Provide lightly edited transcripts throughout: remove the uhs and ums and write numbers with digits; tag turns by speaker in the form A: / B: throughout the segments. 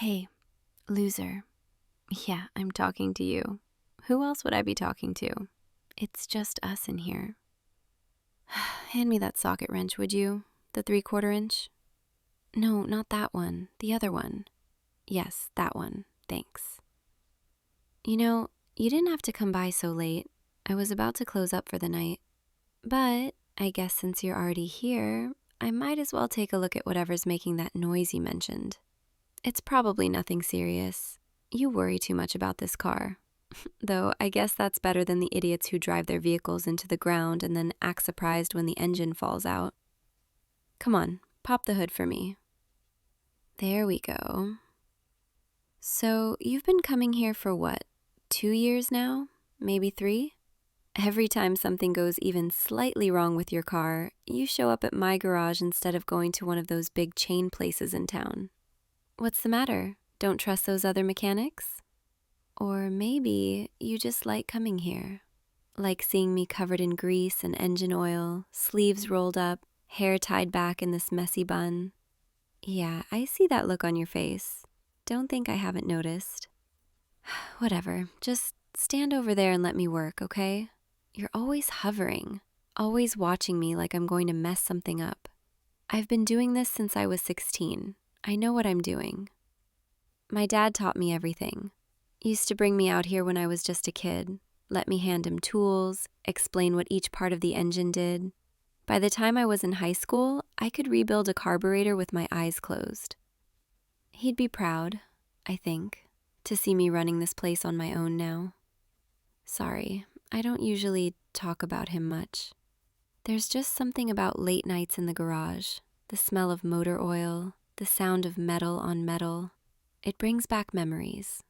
A: Hey, loser. Yeah, I'm talking to you. Who else would I be talking to? It's just us in here. Hand me that socket wrench, would you? The 3/4 inch? No, not that one. The other one. Yes, that one. Thanks. You know, you didn't have to come by so late. I was about to close up for the night. But I guess since you're already here, I might as well take a look at whatever's making that noise you mentioned. It's probably nothing serious. You worry too much about this car. Though I guess that's better than the idiots who drive their vehicles into the ground and then act surprised when the engine falls out. Come on, pop the hood for me. There we go. So you've been coming here for what, 2 years now? Maybe 3? Every time something goes even slightly wrong with your car, you show up at my garage instead of going to one of those big chain places in town. What's the matter? Don't trust those other mechanics? Or maybe you just like coming here. Like seeing me covered in grease and engine oil, sleeves rolled up, hair tied back in this messy bun. Yeah, I see that look on your face. Don't think I haven't noticed. Whatever, just stand over there and let me work, okay? You're always hovering, always watching me like I'm going to mess something up. I've been doing this since I was 16. I know what I'm doing. My dad taught me everything. Used to bring me out here when I was just a kid, let me hand him tools, explain what each part of the engine did. By the time I was in high school, I could rebuild a carburetor with my eyes closed. He'd be proud, I think, to see me running this place on my own now. Sorry, I don't usually talk about him much. There's just something about late nights in the garage, the smell of motor oil, the sound of metal on metal. It brings back memories.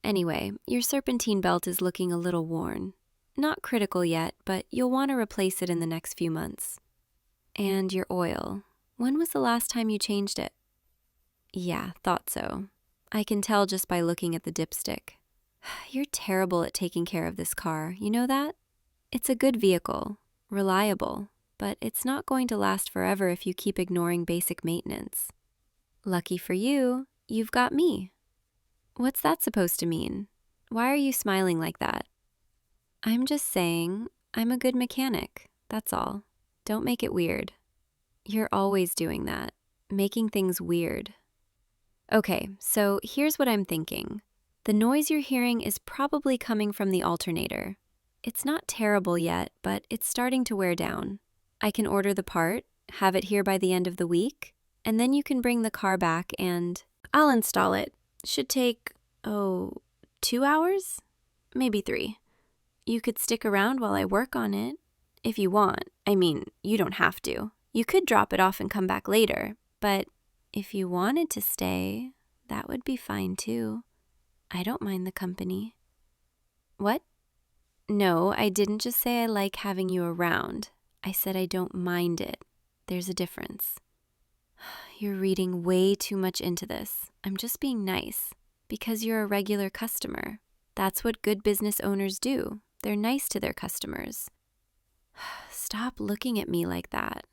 A: Anyway, your serpentine belt is looking a little worn. Not critical yet, but you'll want to replace it in the next few months. And your oil. When was the last time you changed it? Yeah, thought so. I can tell just by looking at the dipstick. You're terrible at taking care of this car, you know that? It's a good vehicle, reliable, but it's not going to last forever if you keep ignoring basic maintenance. Lucky for you, you've got me. What's that supposed to mean? Why are you smiling like that? I'm just saying, I'm a good mechanic, that's all. Don't make it weird. You're always doing that, making things weird. Okay, so here's what I'm thinking. The noise you're hearing is probably coming from the alternator. It's not terrible yet, but it's starting to wear down. I can order the part, have it here by the end of the week, and then you can bring the car back and I'll install it. Should take, 2 hours? Maybe 3. You could stick around while I work on it, if you want. I mean, you don't have to. You could drop it off and come back later, but if you wanted to stay, that would be fine too. I don't mind the company. What? No, I didn't just say I like having you around. I said I don't mind it. There's a difference. You're reading way too much into this. I'm just being nice. Because you're a regular customer. That's what good business owners do. They're nice to their customers. Stop looking at me like that.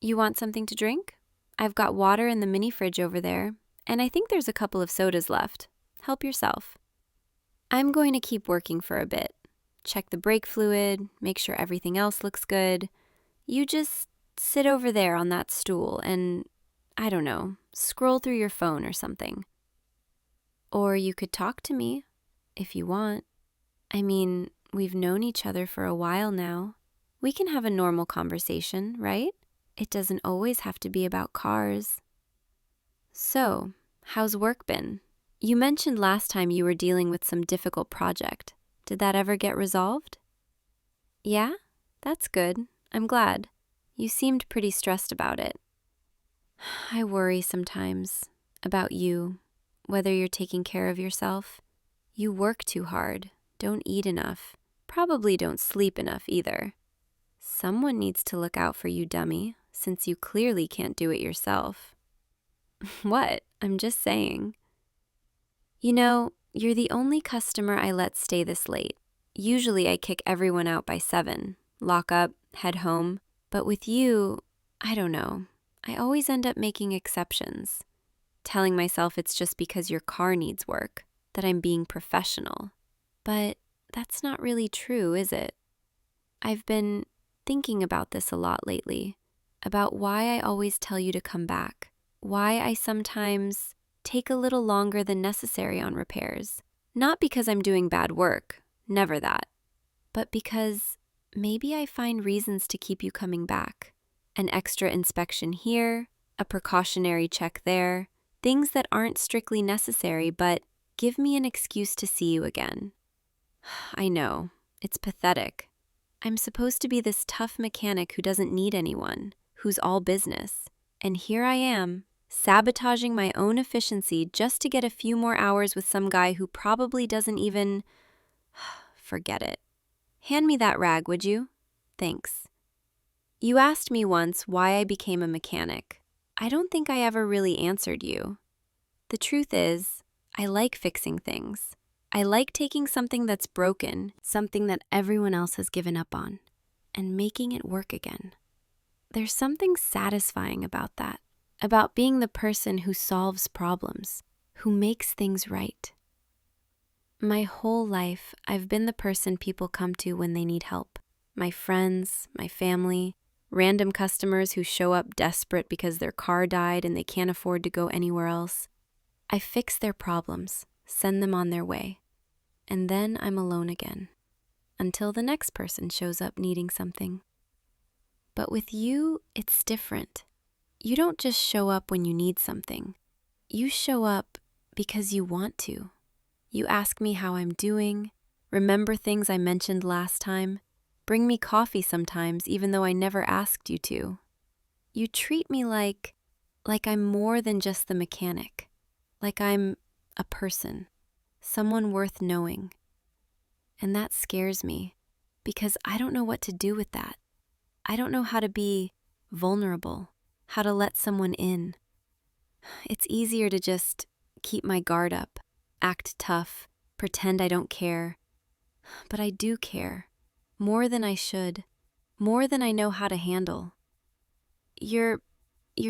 A: You want something to drink? I've got water in the mini fridge over there, and I think there's a couple of sodas left. Help yourself. I'm going to keep working for a bit. Check the brake fluid, make sure everything else looks good. You just sit over there on that stool and, I don't know, scroll through your phone or something. Or you could talk to me, if you want. I mean, we've known each other for a while now. We can have a normal conversation, right? It doesn't always have to be about cars. So, how's work been? You mentioned last time you were dealing with some difficult project. Did that ever get resolved? Yeah? That's good. I'm glad. You seemed pretty stressed about it. I worry sometimes about you, whether you're taking care of yourself. You work too hard, don't eat enough, probably don't sleep enough either. Someone needs to look out for you, dummy, since you clearly can't do it yourself. What? I'm just saying. You know, you're the only customer I let stay this late. Usually I kick everyone out by 7, lock up, head home. But with you, I don't know. I always end up making exceptions. telling myself it's just because your car needs work, that I'm being professional. But that's not really true, is it? I've been thinking about this a lot lately, about why I always tell you to come back, why I sometimes take a little longer than necessary on repairs. Not because I'm doing bad work, never that, but because maybe I find reasons to keep you coming back. An extra inspection here, a precautionary check there, things that aren't strictly necessary but give me an excuse to see you again. I know, it's pathetic. I'm supposed to be this tough mechanic who doesn't need anyone, who's all business. And here I am, sabotaging my own efficiency just to get a few more hours with some guy who probably doesn't even... Forget it. Hand me that rag, would you? Thanks. You asked me once why I became a mechanic. I don't think I ever really answered you. The truth is, I like fixing things. I like taking something that's broken, something that everyone else has given up on, and making it work again. There's something satisfying about that, about being the person who solves problems, who makes things right. My whole life, I've been the person people come to when they need help. My friends, my family, random customers who show up desperate because their car died and they can't afford to go anywhere else. I fix their problems, send them on their way, and then I'm alone again, until the next person shows up needing something. But with you, it's different. You don't just show up when you need something. You show up because you want to. You ask me how I'm doing, remember things I mentioned last time, bring me coffee sometimes even though I never asked you to. You treat me like I'm more than just the mechanic, like I'm a person, someone worth knowing. And that scares me because I don't know what to do with that. I don't know how to be vulnerable, how to let someone in. It's easier to just keep my guard up, act tough, pretend I don't care. But I do care, more than I should, more than I know how to handle. You're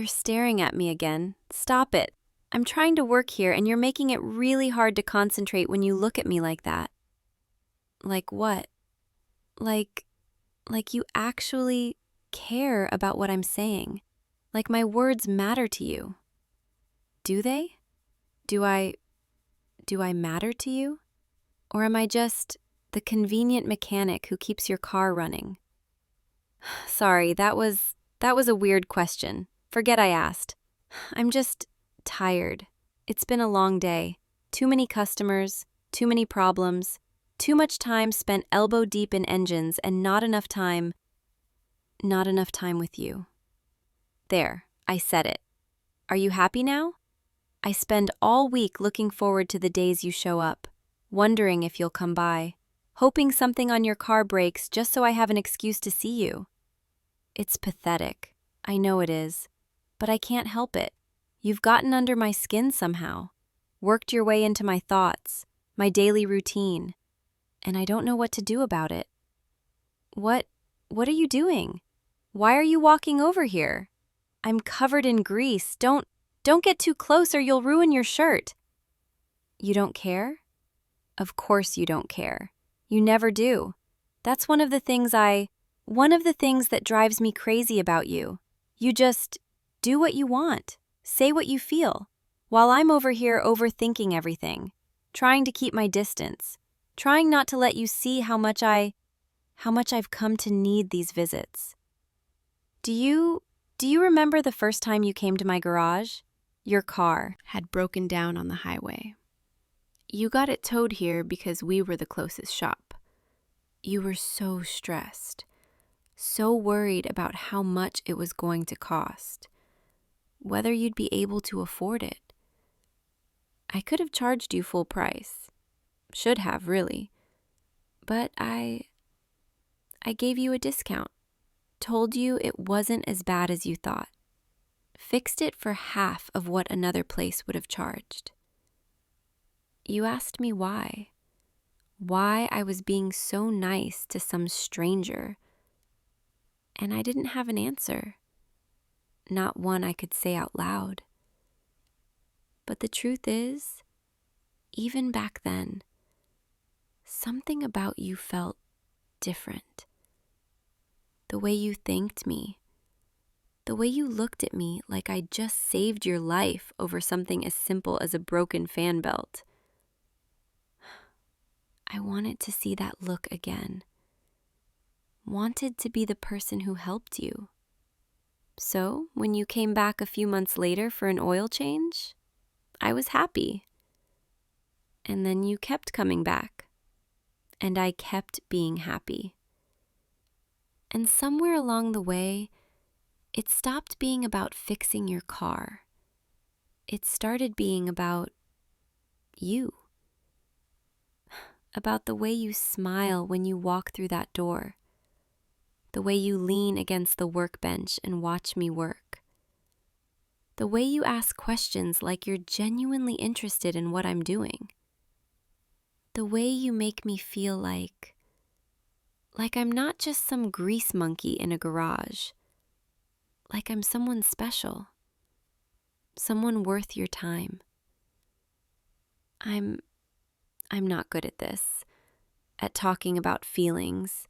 A: staring at me again. Stop it. I'm trying to work here and you're making it really hard to concentrate when you look at me like that. Like what? Like you actually care about what I'm saying. Like my words matter to you. Do they? Do I matter to you? Or am I just the convenient mechanic who keeps your car running? Sorry, that was a weird question. Forget I asked. I'm just tired. It's been a long day. Too many customers, too many problems, too much time spent elbow deep in engines and not enough time with you. There, I said it. Are you happy now? I spend all week looking forward to the days you show up, wondering if you'll come by, hoping something on your car breaks just so I have an excuse to see you. It's pathetic. I know it is, but I can't help it. You've gotten under my skin somehow, worked your way into my thoughts, my daily routine, and I don't know what to do about it. What are you doing? Why are you walking over here? I'm covered in grease. Don't get too close or you'll ruin your shirt. You don't care? Of course you don't care. You never do. That's one of the things that drives me crazy about you. You just do what you want, say what you feel, while I'm over here overthinking everything, trying to keep my distance, trying not to let you see how much I've come to need these visits. Do you remember the first time you came to my garage? Your car had broken down on the highway. You got it towed here because we were the closest shop. You were so stressed, so worried about how much it was going to cost, whether you'd be able to afford it. I could have charged you full price. Should have, really. But I gave you a discount, told you it wasn't as bad as you thought, fixed it for half of what another place would have charged. You asked me why I was being so nice to some stranger, and I didn't have an answer, not one I could say out loud. But the truth is, even back then, something about you felt different. The way you thanked me, the way you looked at me like I just saved your life over something as simple as a broken fan belt. I wanted to see that look again. Wanted to be the person who helped you. So, when you came back a few months later for an oil change, I was happy. And then you kept coming back, and I kept being happy. And somewhere along the way, it stopped being about fixing your car. It started being about you. About the way you smile when you walk through that door. The way you lean against the workbench and watch me work. The way you ask questions like you're genuinely interested in what I'm doing. The way you make me feel like I'm not just some grease monkey in a garage. Like I'm someone special. Someone worth your time. I'm not good at this. At talking about feelings.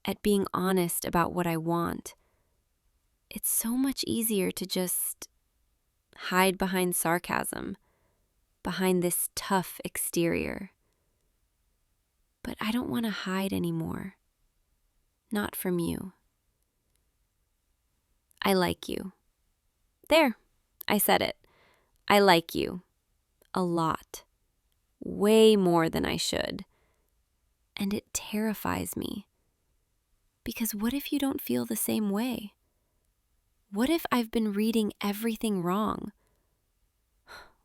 A: At being honest about what I want. It's so much easier to just hide behind sarcasm. Behind this tough exterior. But I don't want to hide anymore. Not from you. I like you. There, I said it. I like you. A lot. Way more than I should. And it terrifies me. Because what if you don't feel the same way? What if I've been reading everything wrong?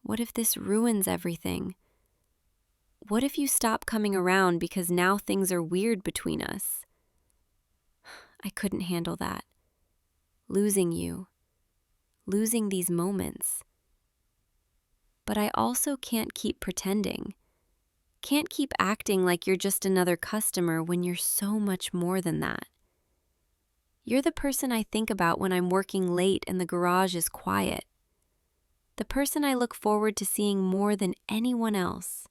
A: What if this ruins everything? What if you stop coming around because now things are weird between us? I couldn't handle that. Losing you. Losing these moments. But I also can't keep pretending. Can't keep acting like you're just another customer when you're so much more than that. You're the person I think about when I'm working late and the garage is quiet. The person I look forward to seeing more than anyone else.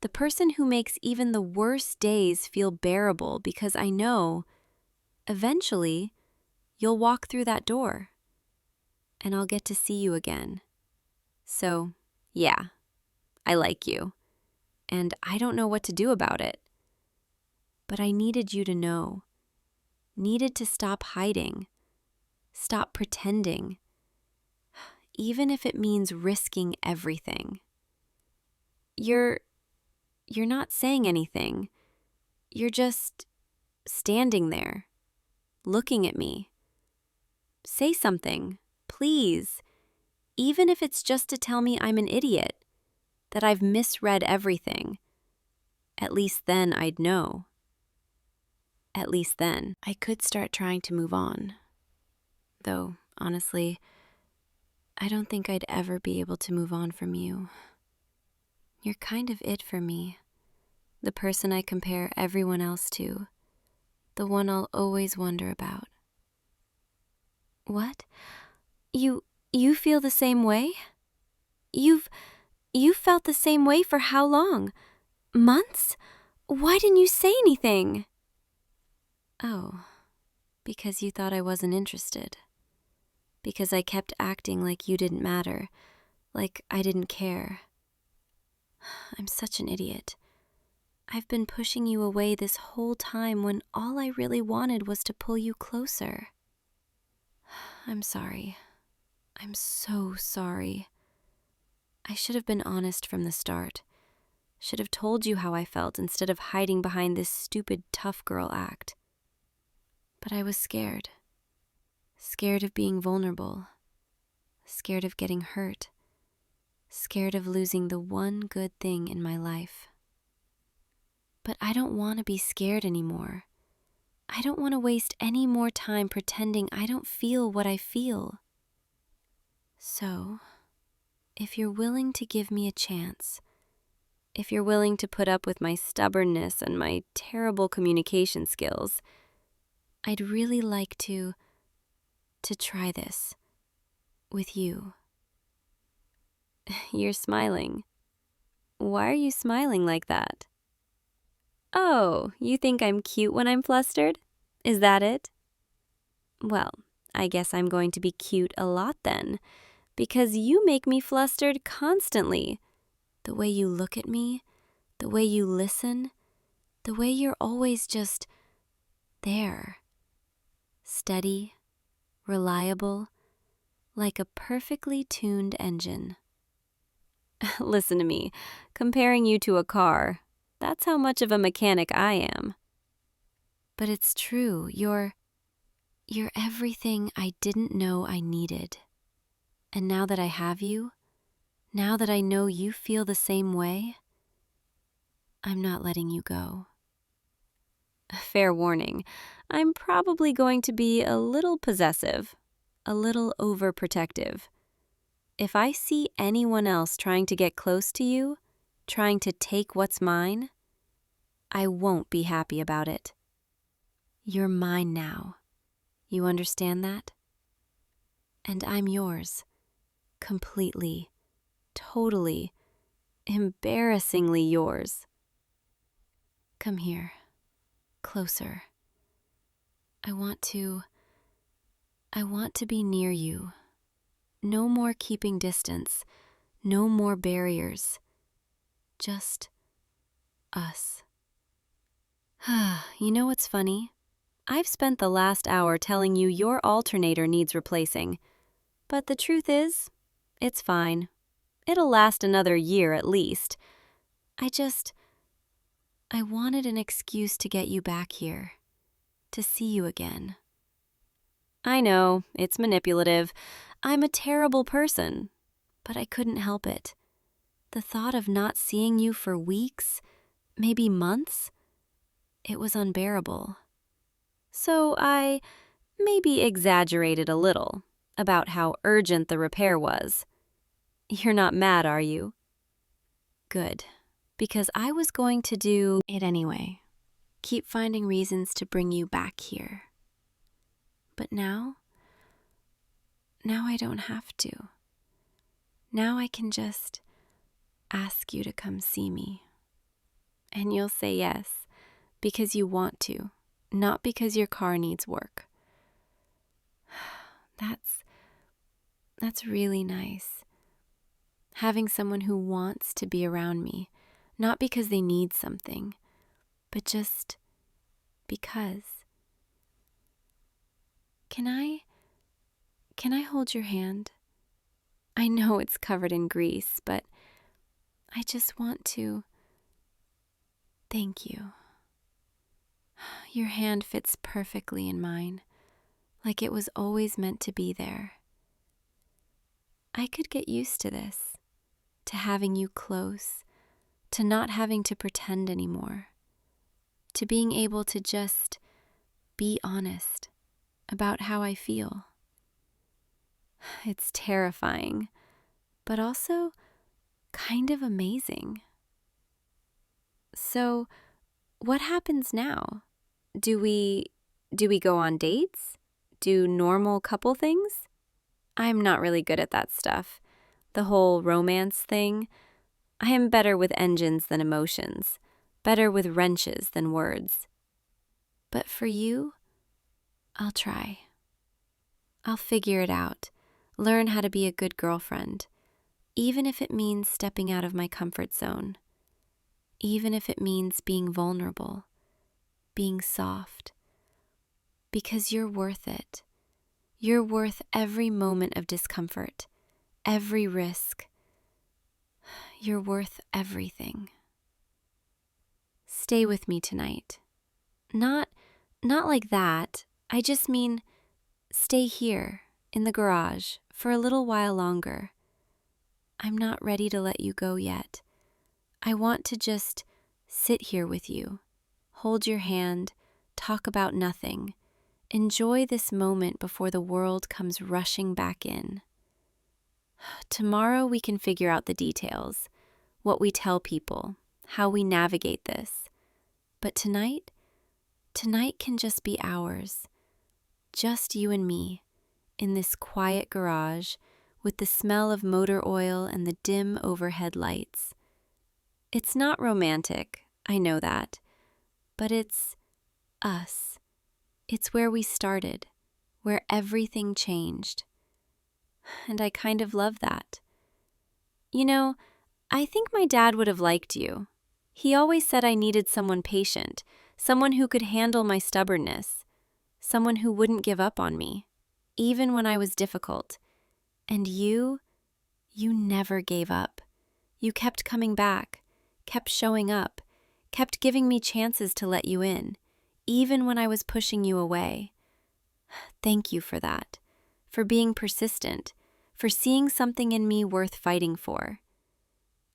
A: The person who makes even the worst days feel bearable because I know, eventually, you'll walk through that door. And I'll get to see you again. So, yeah, I like you. And I don't know what to do about it. But I needed you to know. Needed to stop hiding. Stop pretending. Even if it means risking everything. You're not saying anything. You're just standing there, looking at me. Say something, please. Even if it's just to tell me I'm an idiot, that I've misread everything. At least then I'd know. At least then I could start trying to move on. Though, honestly, I don't think I'd ever be able to move on from you. You're kind of it for me. The person I compare everyone else to. The one I'll always wonder about. What? You feel the same way? You've felt the same way for how long? Months? Why didn't you say anything? Oh, because you thought I wasn't interested. Because I kept acting like you didn't matter, like I didn't care. I'm such an idiot. I've been pushing you away this whole time when all I really wanted was to pull you closer. I'm sorry. I'm so sorry. I should have been honest from the start. Should have told you how I felt instead of hiding behind this stupid tough girl act. But I was scared. Scared of being vulnerable. Scared of getting hurt. Scared of losing the one good thing in my life. But I don't want to be scared anymore. I don't want to waste any more time pretending I don't feel what I feel. So, if you're willing to give me a chance, if you're willing to put up with my stubbornness and my terrible communication skills, I'd really like to try this with you. You're smiling. Why are you smiling like that? Oh, you think I'm cute when I'm flustered? Is that it? Well, I guess I'm going to be cute a lot then, because you make me flustered constantly. The way you look at me, the way you listen, the way you're always just there. Steady, reliable, like a perfectly tuned engine. Listen to me, comparing you to a car, that's how much of a mechanic I am. But it's true, you're everything I didn't know I needed. And now that I have you, now that I know you feel the same way, I'm not letting you go. Fair warning, I'm probably going to be a little possessive, a little overprotective. If I see anyone else trying to get close to you, trying to take what's mine, I won't be happy about it. You're mine now. You understand that? And I'm yours. Completely, totally, embarrassingly yours. Come here. Closer. I want to be near you. No more keeping distance. No more barriers. Just us. You know what's funny? I've spent the last hour telling you your alternator needs replacing. But the truth is, it's fine. It'll last another year at least. I wanted an excuse to get you back here. To see you again. I know, it's manipulative. I'm a terrible person. But I couldn't help it. The thought of not seeing you for weeks, maybe months, it was unbearable. So I maybe exaggerated a little about how urgent the repair was. You're not mad, are you? Good, because I was going to do it anyway. Keep finding reasons to bring you back here. But now I don't have to. Now I can just ask you to come see me. And you'll say yes, because you want to, not because your car needs work. That's really nice. Having someone who wants to be around me, not because they need something, but just because. Can I hold your hand? I know it's covered in grease, but I just want to. Thank you. Your hand fits perfectly in mine, like it was always meant to be there. I could get used to this, to having you close, to not having to pretend anymore, to being able to just be honest about how I feel. It's terrifying, but also kind of amazing. So, what happens now? Do we go on dates? Do normal couple things? I'm not really good at that stuff. The whole romance thing. I am better with engines than emotions, better with wrenches than words. But for you, I'll try. I'll figure it out, learn how to be a good girlfriend, even if it means stepping out of my comfort zone, even if it means being vulnerable, being soft, because you're worth it. You're worth every moment of discomfort, every risk. You're worth everything. Stay with me tonight. Not like that. I just mean stay here in the garage for a little while longer. I'm not ready to let you go yet. I want to just sit here with you, hold your hand, talk about nothing. Enjoy this moment before the world comes rushing back in. Tomorrow we can figure out the details, what we tell people, how we navigate this. But tonight can just be ours. Just you and me, in this quiet garage, with the smell of motor oil and the dim overhead lights. It's not romantic, I know that, but it's us. It's where we started, where everything changed. And I kind of love that. You know, I think my dad would have liked you. He always said I needed someone patient, someone who could handle my stubbornness, someone who wouldn't give up on me, even when I was difficult. And you never gave up. You kept coming back, kept showing up, kept giving me chances to let you in, even when I was pushing you away. Thank you for that, for being persistent, for seeing something in me worth fighting for.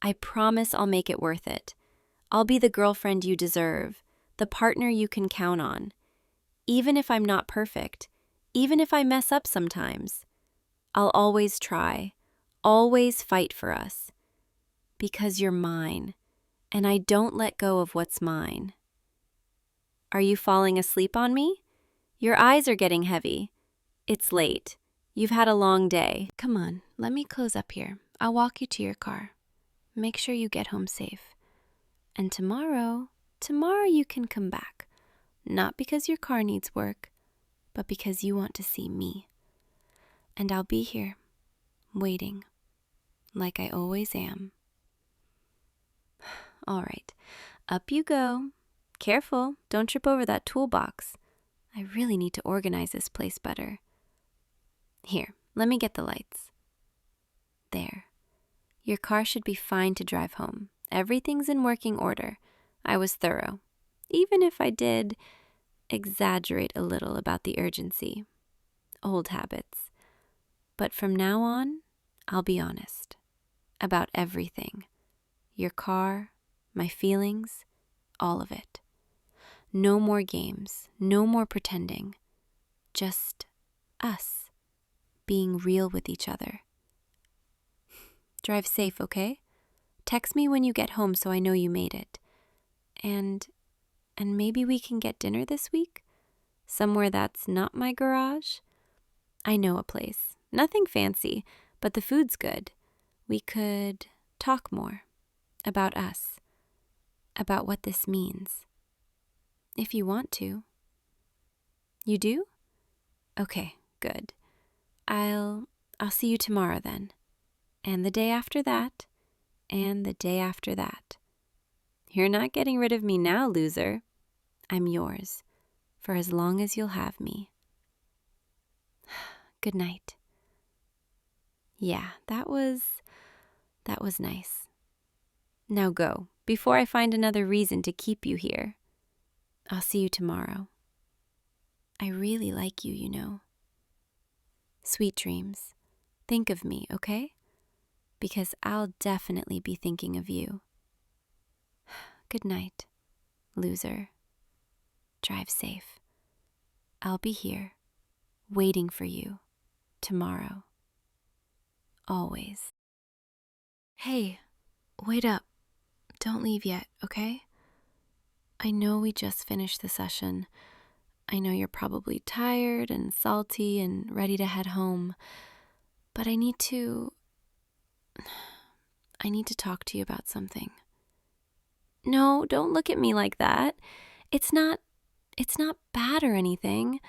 A: I promise I'll make it worth it. I'll be the girlfriend you deserve, the partner you can count on. Even if I'm not perfect, even if I mess up sometimes, I'll always try, always fight for us. Because you're mine, and I don't let go of what's mine. Are you falling asleep on me? Your eyes are getting heavy. It's late. You've had a long day. Come on, let me close up here. I'll walk you to your car. Make sure you get home safe. And tomorrow you can come back. Not because your car needs work, but because you want to see me. And I'll be here, waiting, like I always am. All right, up you go. Careful, don't trip over that toolbox. I really need to organize this place better. Here, let me get the lights. There. Your car should be fine to drive home. Everything's in working order. I was thorough, even if I did exaggerate a little about the urgency. Old habits. But from now on, I'll be honest. About everything. Your car, my feelings, all of it. No more games, no more pretending. Just us, being real with each other. Drive safe, okay? Text me when you get home so I know you made it. And maybe we can get dinner this week? Somewhere that's not my garage? I know a place. Nothing fancy, but the food's good. We could talk more about us, about what this means. If you want to. You do? Okay, good. I'll see you tomorrow then. And the day after that. And the day after that. You're not getting rid of me now, loser. I'm yours, for as long as you'll have me. Good night. Yeah, that was nice. Now go, before I find another reason to keep you here. I'll see you tomorrow. I really like you, you know. Sweet dreams. Think of me, okay? Because I'll definitely be thinking of you. Good night, loser. Drive safe. I'll be here, waiting for you, tomorrow. Always. Hey, wait up. Don't leave yet, okay? I know we just finished the session. I know you're probably tired and salty and ready to head home. But I need to talk to you about something. No, don't look at me like that. It's not bad or anything.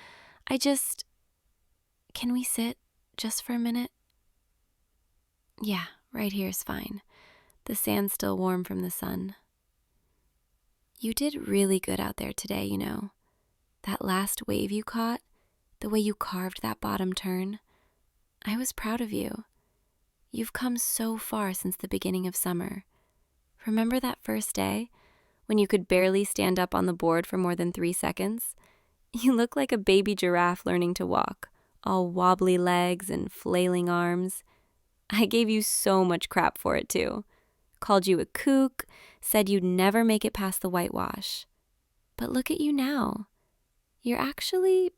A: Can we sit just for a minute? Yeah, right here is fine. The sand's still warm from the sun. You did really good out there today, you know. That last wave you caught, the way you carved that bottom turn. I was proud of you. You've come so far since the beginning of summer. Remember that first day, when you could barely stand up on the board for more than 3 seconds? You look like a baby giraffe learning to walk, all wobbly legs and flailing arms. I gave you so much crap for it too. Called you a kook, said you'd never make it past the whitewash. But look at you now. You're actually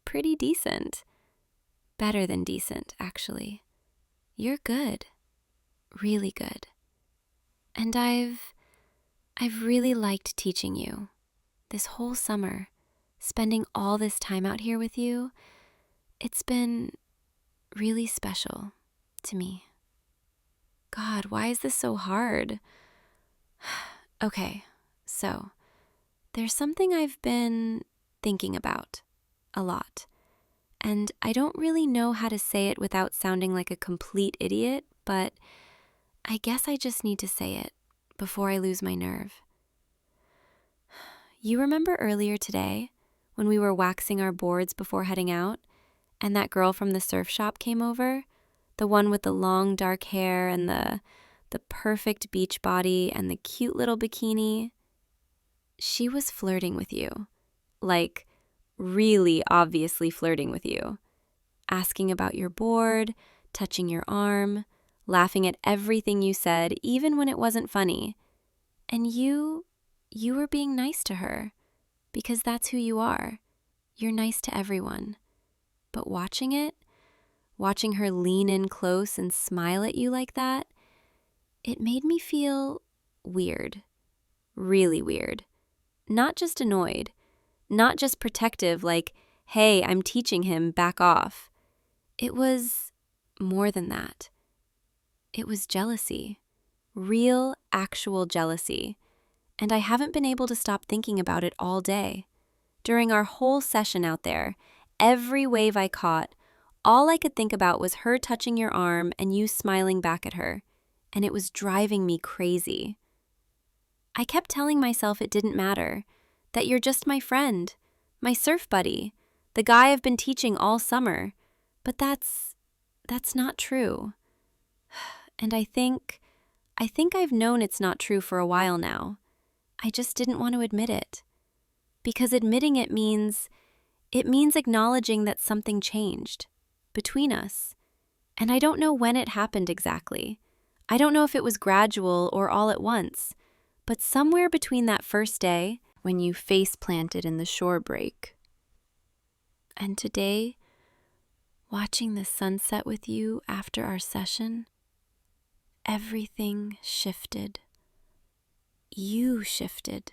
A: pretty decent. Better than decent, actually. You're good. Really good. And I've really liked teaching you. This whole summer, spending all this time out here with you, it's been really special to me. God, why is this so hard? Okay, so there's something I've been thinking about a lot, and I don't really know how to say it without sounding like a complete idiot, but I guess I just need to say it before I lose my nerve. You remember earlier today when we were waxing our boards before heading out, and that girl from the surf shop came over? The one with the long dark hair and the perfect beach body and the cute little bikini? She was flirting with you. Like, really obviously flirting with you. Asking about your board, touching your arm, laughing at everything you said, even when it wasn't funny. And you were being nice to her, because that's who you are. You're nice to everyone. But watching her lean in close and smile at you like that, it made me feel weird. Really weird. Not just annoyed. Not just protective, like, hey, I'm teaching him, back off. It was more than that. It was jealousy. Real, actual jealousy. And I haven't been able to stop thinking about it all day. During our whole session out there, every wave I caught, all I could think about was her touching your arm and you smiling back at her, and it was driving me crazy. I kept telling myself it didn't matter, that you're just my friend, my surf buddy, the guy I've been teaching all summer, but that's not true. And I think I've known it's not true for a while now. I just didn't want to admit it. Because admitting it means acknowledging that something changed between us. And I don't know when it happened exactly. I don't know if it was gradual or all at once, but somewhere between that first day when you face planted in the shore break and today, watching the sunset with you after our session, everything shifted. You shifted.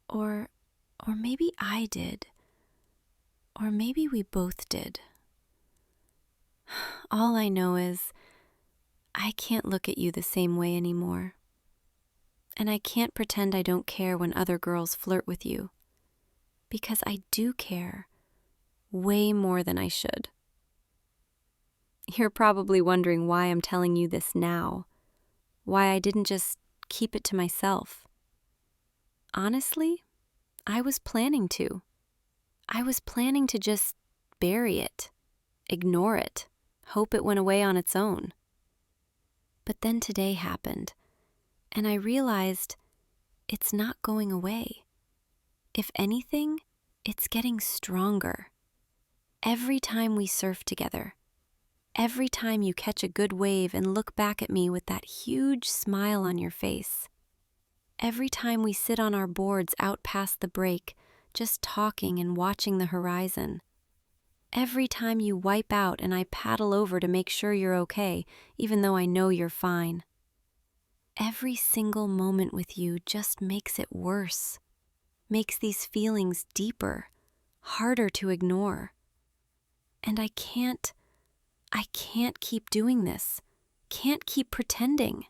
A: Or maybe I did. Or maybe we both did. All I know is I can't look at you the same way anymore. And I can't pretend I don't care when other girls flirt with you. Because I do care. Way more than I should. You're probably wondering why I'm telling you this now. Why I didn't just keep it to myself. Honestly, I was planning to. I was planning to just bury it, ignore it, hope it went away on its own. But then today happened, and I realized it's not going away. If anything, it's getting stronger. Every time we surf together, every time you catch a good wave and look back at me with that huge smile on your face, every time we sit on our boards out past the break, just talking and watching the horizon, every time you wipe out and I paddle over to make sure you're okay, even though I know you're fine, every single moment with you just makes it worse, makes these feelings deeper, harder to ignore. And I can't keep doing this, can't keep pretending.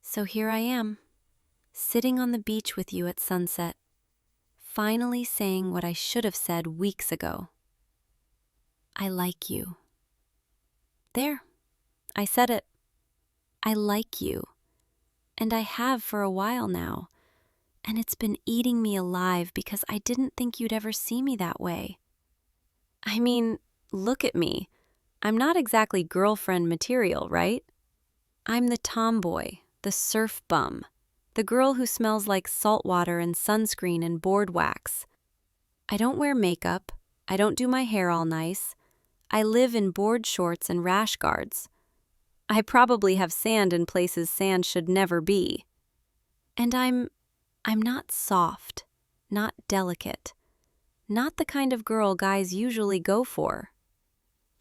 A: So here I am, sitting on the beach with you at sunset, finally saying what I should have said weeks ago. I like you. There, I said it. I like you. And I have for a while now. And it's been eating me alive because I didn't think you'd ever see me that way. I mean, look at me. I'm not exactly girlfriend material, right? I'm the tomboy, the surf bum, the girl who smells like salt water and sunscreen and board wax. I don't wear makeup. I don't do my hair all nice. I live in board shorts and rash guards. I probably have sand in places sand should never be. And I'm not soft, not delicate, not the kind of girl guys usually go for.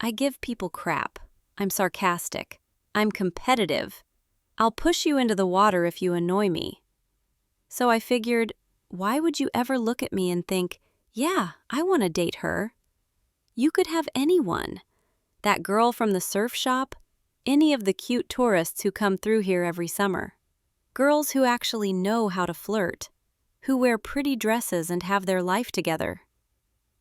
A: I give people crap. I'm sarcastic. I'm competitive. I'll push you into the water if you annoy me. So I figured, why would you ever look at me and think, yeah, I want to date her? You could have anyone. that girl from the surf shop, any of the cute tourists who come through here every summer. Girls who actually know how to flirt, who wear pretty dresses and have their life together.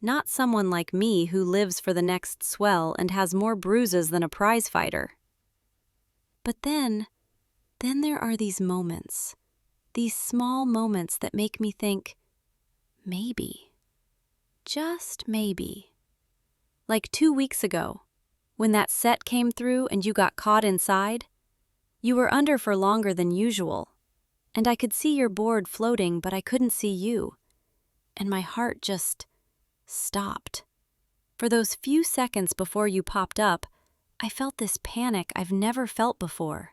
A: Not someone like me who lives for the next swell and has more bruises than a prize fighter. But then there are these moments, these small moments that make me think, maybe, just maybe. Like 2 weeks ago, when that set came through and you got caught inside, you were under for longer than usual, and I could see your board floating, but I couldn't see you, and my heart just stopped. For those few seconds before you popped up, I felt this panic I've never felt before.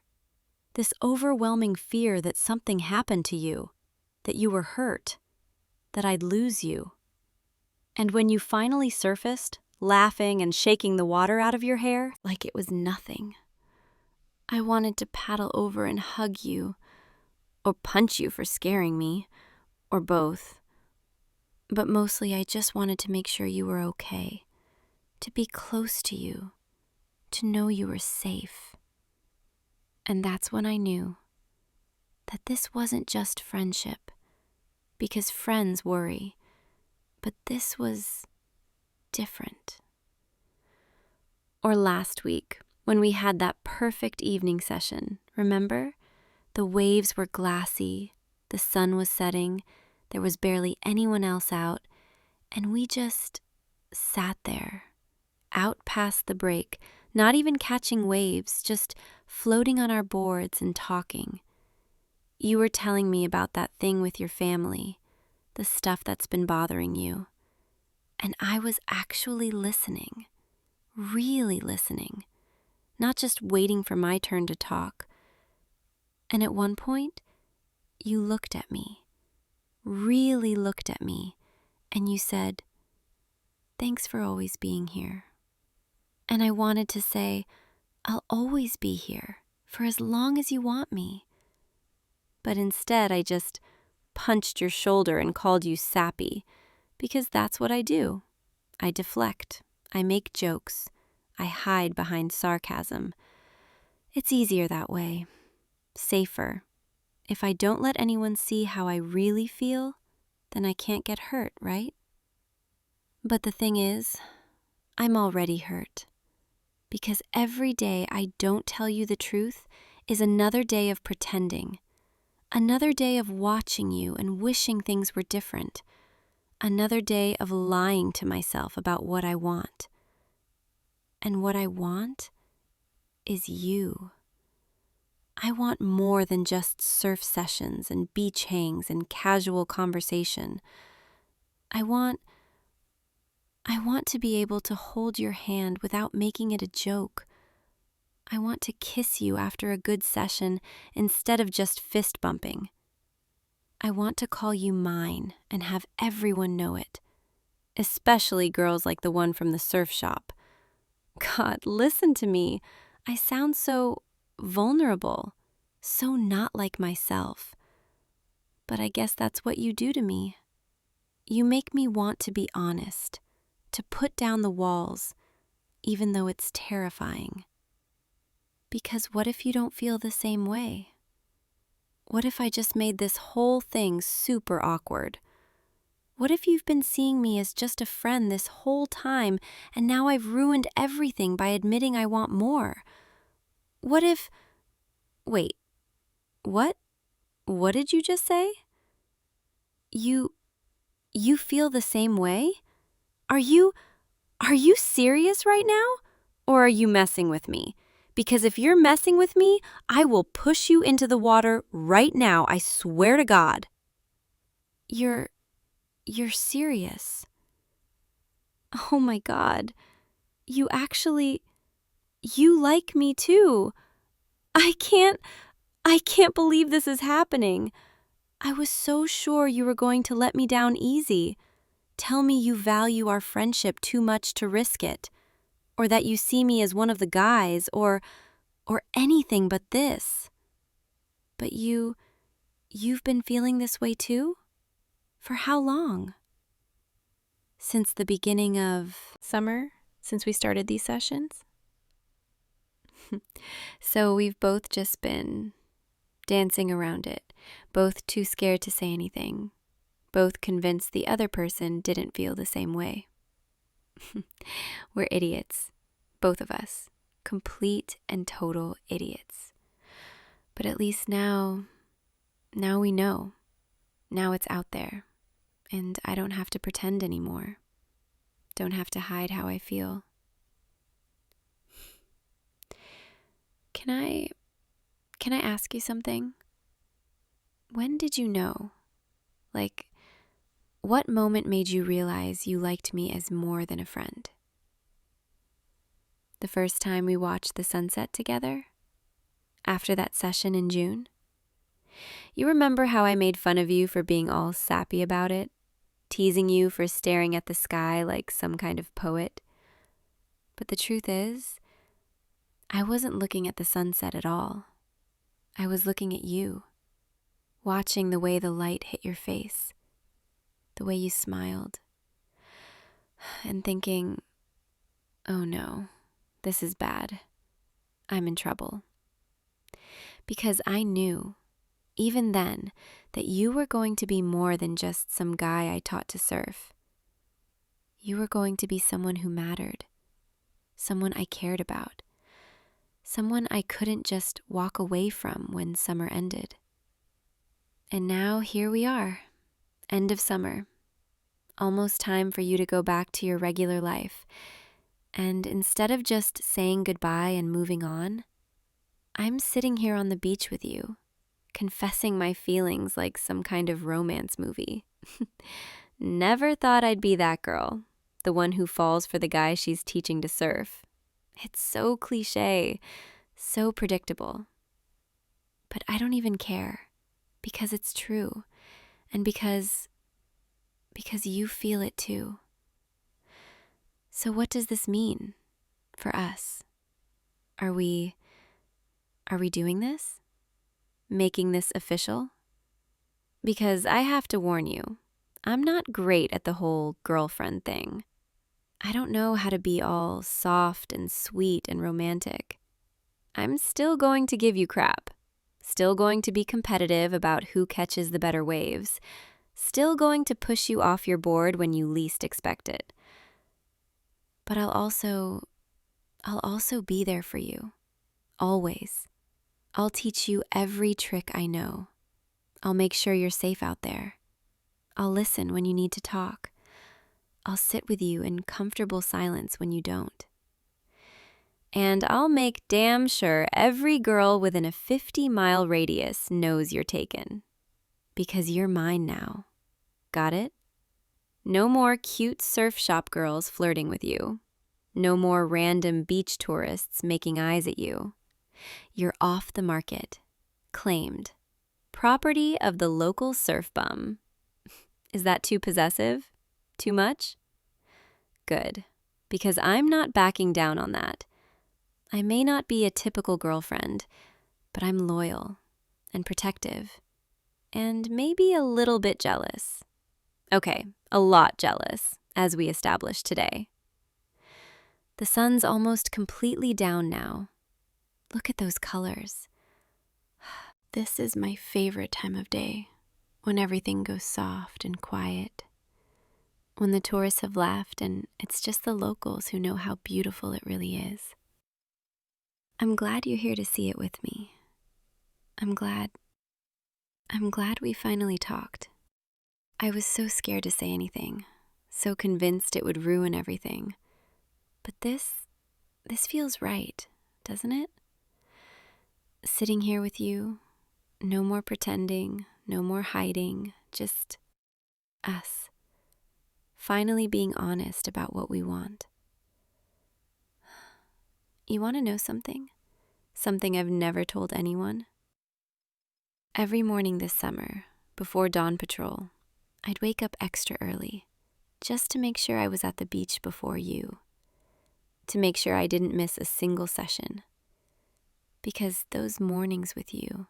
A: This overwhelming fear that something happened to you, that you were hurt, that I'd lose you. And when you finally surfaced, laughing and shaking the water out of your hair like it was nothing, I wanted to paddle over and hug you, or punch you for scaring me, or both. But mostly I just wanted to make sure you were okay, to be close to you, to know you were safe. And that's when I knew that this wasn't just friendship, because friends worry, but this was different. Or last week, when we had that perfect evening session, remember? The waves were glassy, the sun was setting, there was barely anyone else out, and we just sat there, out past the break, not even catching waves, just floating on our boards and talking. You were telling me about that thing with your family, the stuff that's been bothering you. And I was actually listening, really listening, not just waiting for my turn to talk. And at one point, you looked at me, really looked at me, and you said, "Thanks for always being here." And I wanted to say, "I'll always be here for as long as you want me." But instead, I just punched your shoulder and called you sappy, because that's what I do. I deflect, I make jokes, I hide behind sarcasm. It's easier that way, safer. If I don't let anyone see how I really feel, then I can't get hurt, right? But the thing is, I'm already hurt. Because every day I don't tell you the truth is another day of pretending, another day of watching you and wishing things were different, another day of lying to myself about what I want. And what I want is you. I want more than just surf sessions and beach hangs and casual conversation. I want to be able to hold your hand without making it a joke. I want to kiss you after a good session instead of just fist bumping. I want to call you mine and have everyone know it, especially girls like the one from the surf shop. God, listen to me. I sound so vulnerable, so not like myself. But I guess that's what you do to me. You make me want to be honest, to put down the walls, even though it's terrifying. Because what if you don't feel the same way? What if I just made this whole thing super awkward? What if you've been seeing me as just a friend this whole time, and now I've ruined everything by admitting I want more? What if... Wait, what? What did you just say? You feel the same way? Are you serious right now? Or are you messing with me? Because if you're messing with me, I will push you into the water right now, I swear to God. You're serious. Oh my God. You like me too. I can't believe this is happening. I was so sure you were going to let me down easy. Tell me you value our friendship too much to risk it, or that you see me as one of the guys, or anything but this. But you've been feeling this way too? For how long? Since the beginning of summer, since we started these sessions? So we've both just been dancing around it, both too scared to say anything, both convinced the other person didn't feel the same way. We're idiots, both of us, complete and total idiots. But at least now we know. Now it's out there, and I don't have to pretend anymore. Don't have to hide how I feel. Can I ask you something? When did you know? Like, what moment made you realize you liked me as more than a friend? The first time we watched the sunset together? After that session in June? You remember how I made fun of you for being all sappy about it? Teasing you for staring at the sky like some kind of poet? But the truth is, I wasn't looking at the sunset at all. I was looking at you, watching the way the light hit your face, the way you smiled, and thinking, oh no, this is bad. I'm in trouble. Because I knew, even then, that you were going to be more than just some guy I taught to surf. You were going to be someone who mattered, someone I cared about, someone I couldn't just walk away from when summer ended. And now here we are, end of summer, almost time for you to go back to your regular life. And instead of just saying goodbye and moving on, I'm sitting here on the beach with you, confessing my feelings like some kind of romance movie. Never thought I'd be that girl, the one who falls for the guy she's teaching to surf. It's so cliche, so predictable. But I don't even care, because it's true, and because you feel it too. So what does this mean for us? Are we doing this? Making this official? Because I have to warn you, I'm not great at the whole girlfriend thing. I don't know how to be all soft and sweet and romantic. I'm still going to give you crap. Still going to be competitive about who catches the better waves. Still going to push you off your board when you least expect it. But I'll also be there for you. Always. I'll teach you every trick I know. I'll make sure you're safe out there. I'll listen when you need to talk. I'll sit with you in comfortable silence when you don't. And I'll make damn sure every girl within a 50-mile radius knows you're taken. Because you're mine now. Got it? No more cute surf shop girls flirting with you. No more random beach tourists making eyes at you. You're off the market. Claimed. Property of the local surf bum. Is that too possessive? Too much? Good, because I'm not backing down on that. I may not be a typical girlfriend, but I'm loyal and protective, and maybe a little bit jealous. Okay, a lot jealous, as we established today. The sun's almost completely down now. Look at those colors. This is my favorite time of day, when everything goes soft and quiet. When the tourists have left and it's just the locals who know how beautiful it really is. I'm glad you're here to see it with me. I'm glad we finally talked. I was so scared to say anything, so convinced it would ruin everything. But this feels right, doesn't it? Sitting here with you, no more pretending, no more hiding, just us. Finally being honest about what we want. You want to know something? Something I've never told anyone? Every morning this summer, before dawn patrol, I'd wake up extra early, just to make sure I was at the beach before you. To make sure I didn't miss a single session. Because those mornings with you,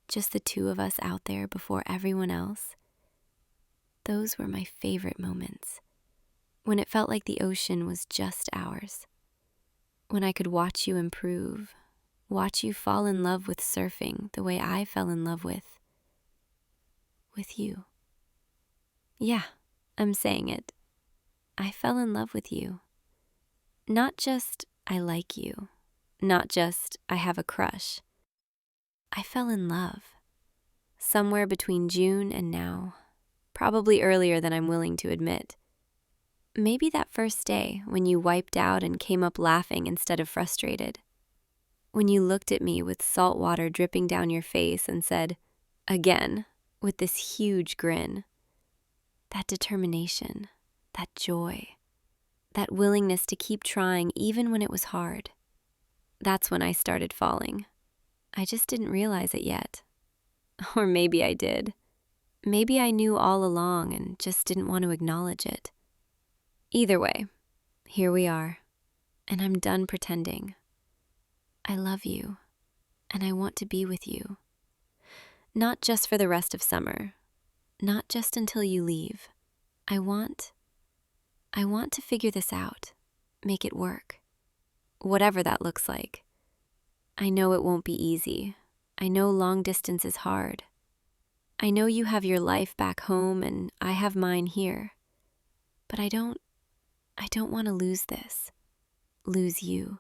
A: just the two of us out there before everyone else, those were my favorite moments. When it felt like the ocean was just ours. when I could watch you improve, watch you fall in love with surfing the way I fell in love with you. Yeah, I'm saying it. I fell in love with you. Not just I like you, not just I have a crush. I fell in love. Somewhere between June and now, probably earlier than I'm willing to admit. Maybe that first day when you wiped out and came up laughing instead of frustrated. When you looked at me with salt water dripping down your face and said, again, with this huge grin. That determination, that joy, that willingness to keep trying even when it was hard. That's when I started falling. I just didn't realize it yet. Or maybe I did. Maybe I knew all along and just didn't want to acknowledge it. Either way, here we are, and I'm done pretending. I love you, and I want to be with you. Not just for the rest of summer, not just until you leave. I want to figure this out, make it work, whatever that looks like. I know it won't be easy. I know long distance is hard. I know you have your life back home and I have mine here. But I don't want to lose this, lose you.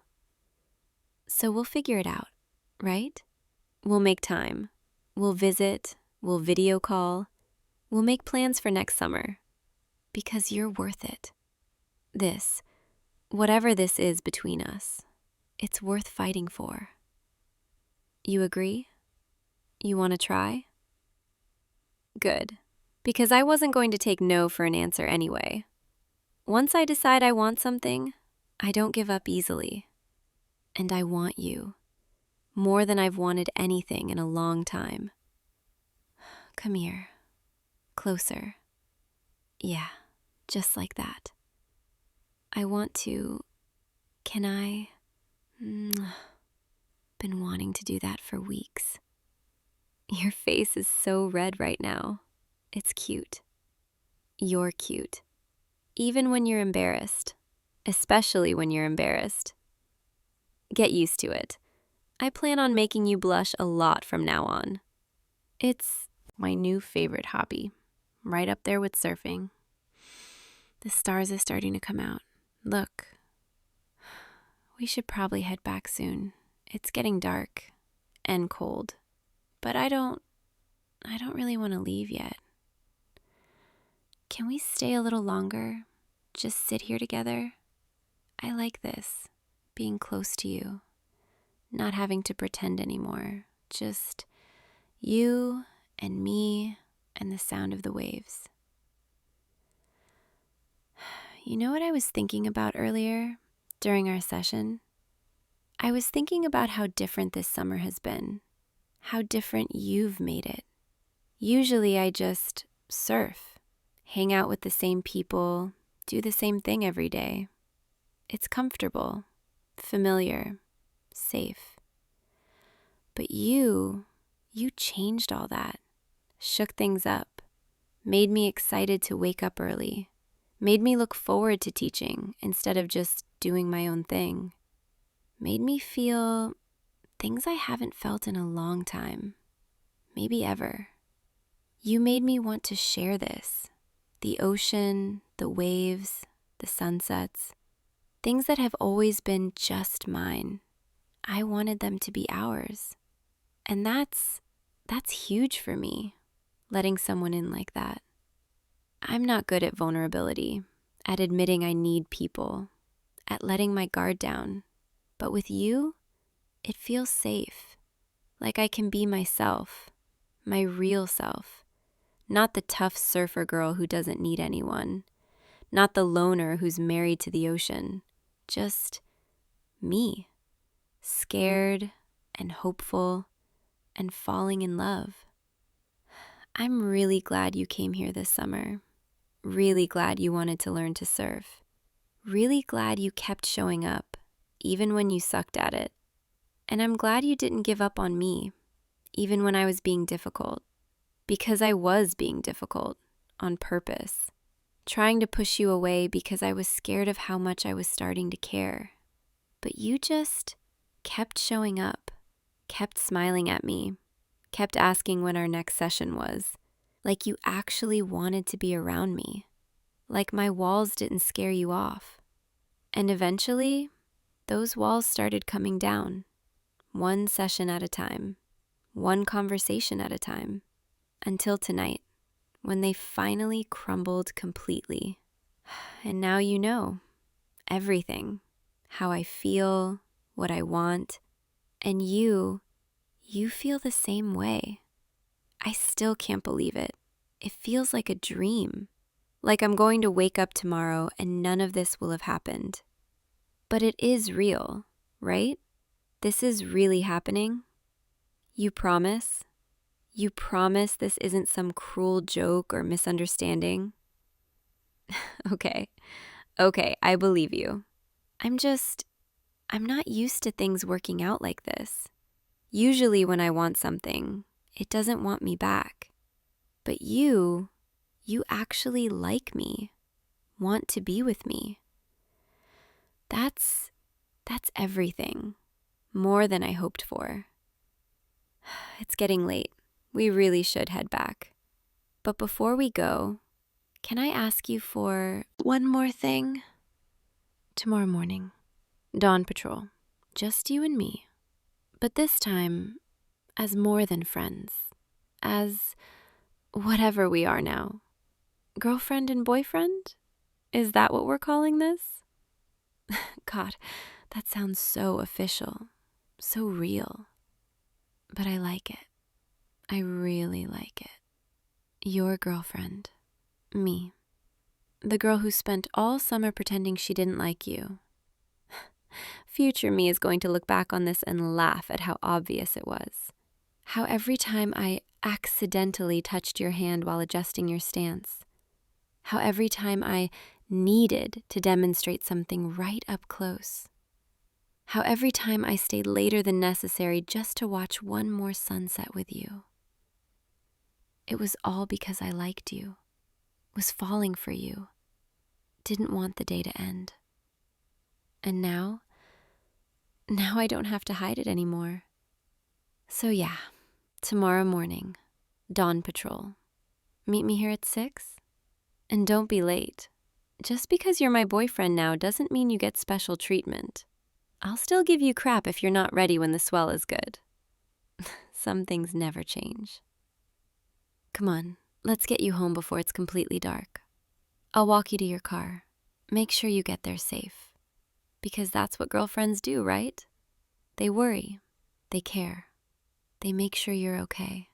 A: So we'll figure it out, right? We'll make time. We'll visit, we'll video call. We'll make plans for next summer. Because you're worth it. This, whatever this is between us, it's worth fighting for. You agree? You want to try? Good, because I wasn't going to take no for an answer anyway. Once I decide I want something, I don't give up easily. And I want you, more than I've wanted anything in a long time. Come here, closer. Yeah, just like that. I want to, can I? Been wanting to do that for weeks. Your face is so red right now. It's cute. You're cute. Even when you're embarrassed, especially when you're embarrassed. Get used to it. I plan on making you blush a lot from now on. It's my new favorite hobby, right up there with surfing. The stars are starting to come out. Look. We should probably head back soon. It's getting dark and cold, but I don't really want to leave yet. Can we stay a little longer? Just sit here together? I like this, being close to you, not having to pretend anymore. Just you and me and the sound of the waves. You know what I was thinking about earlier during our session? I was thinking about how different this summer has been, how different you've made it. Usually I just surf, hang out with the same people, do the same thing every day. It's comfortable, familiar, safe. But you changed all that, shook things up, made me excited to wake up early, made me look forward to teaching instead of just doing my own thing. Made me feel things I haven't felt in a long time, maybe ever. You made me want to share this, the ocean, the waves, the sunsets, things that have always been just mine. I wanted them to be ours. And that's huge for me, letting someone in like that. I'm not good at vulnerability, at admitting I need people, at letting my guard down. But with you, it feels safe, like I can be myself, my real self, not the tough surfer girl who doesn't need anyone, not the loner who's married to the ocean, just me, scared and hopeful and falling in love. I'm really glad you came here this summer, really glad you wanted to learn to surf, really glad you kept showing up, even when you sucked at it. And I'm glad you didn't give up on me, even when I was being difficult. Because I was being difficult, on purpose. Trying to push you away because I was scared of how much I was starting to care. but you just kept showing up, kept smiling at me, kept asking when our next session was, like you actually wanted to be around me, like my walls didn't scare you off. And eventually, those walls started coming down, one session at a time, one conversation at a time, until tonight, when they finally crumbled completely. And now you know everything, how I feel, what I want, and you feel the same way. I still can't believe it. It feels like a dream, like I'm going to wake up tomorrow and none of this will have happened. But it is real, right? This is really happening. You promise? You promise this isn't some cruel joke or misunderstanding? Okay, I believe you. I'm not used to things working out like this. Usually when I want something, it doesn't want me back. But you actually like me, want to be with me. That's everything, more than I hoped for. It's getting late. We really should head back. But before we go, can I ask you for one more thing? Tomorrow morning, dawn patrol, just you and me. But this time, as more than friends, as whatever we are now. Girlfriend and boyfriend? Is that what we're calling this? God, that sounds so official, so real. But I like it. I really like it. Your girlfriend, me. The girl who spent all summer pretending she didn't like you. Future me is going to look back on this and laugh at how obvious it was. How every time I accidentally touched your hand while adjusting your stance. How every time I needed to demonstrate something right up close. How every time I stayed later than necessary just to watch one more sunset with you. It was all because I liked you, was falling for you, didn't want the day to end. And now I don't have to hide it anymore. So yeah, tomorrow morning, dawn patrol. Meet me here at 6? And don't be late. Just because you're my boyfriend now doesn't mean you get special treatment. I'll still give you crap if you're not ready when the swell is good. Some things never change. Come on, let's get you home before it's completely dark. I'll walk you to your car. Make sure you get there safe. Because that's what girlfriends do, right? They worry. They care. They make sure you're okay.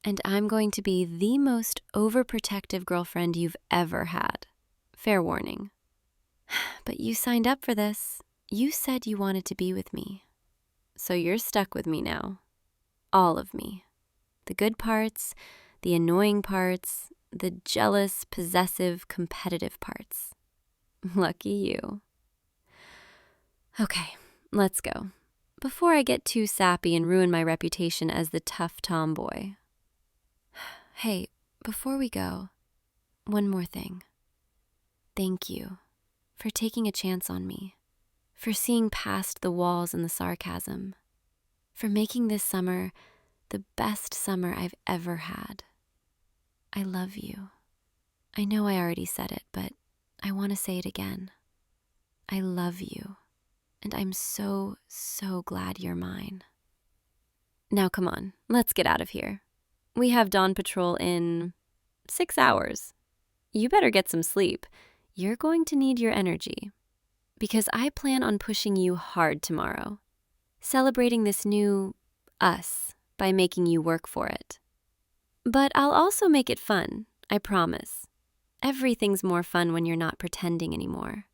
A: And I'm going to be the most overprotective girlfriend you've ever had. Fair warning. But you signed up for this. You said you wanted to be with me. So you're stuck with me now. All of me. The good parts, the annoying parts, the jealous, possessive, competitive parts. Lucky you. Okay, let's go. Before I get too sappy and ruin my reputation as the tough tomboy. Hey, before we go, one more thing. Thank you for taking a chance on me, for seeing past the walls and the sarcasm, for making this summer the best summer I've ever had. I love you. I know I already said it, but I want to say it again. I love you, and I'm so, so glad you're mine. Now come on, let's get out of here. We have dawn patrol in 6 hours. You better get some sleep. You're going to need your energy. Because I plan on pushing you hard tomorrow. Celebrating this new us by making you work for it. But I'll also make it fun, I promise. Everything's more fun when you're not pretending anymore.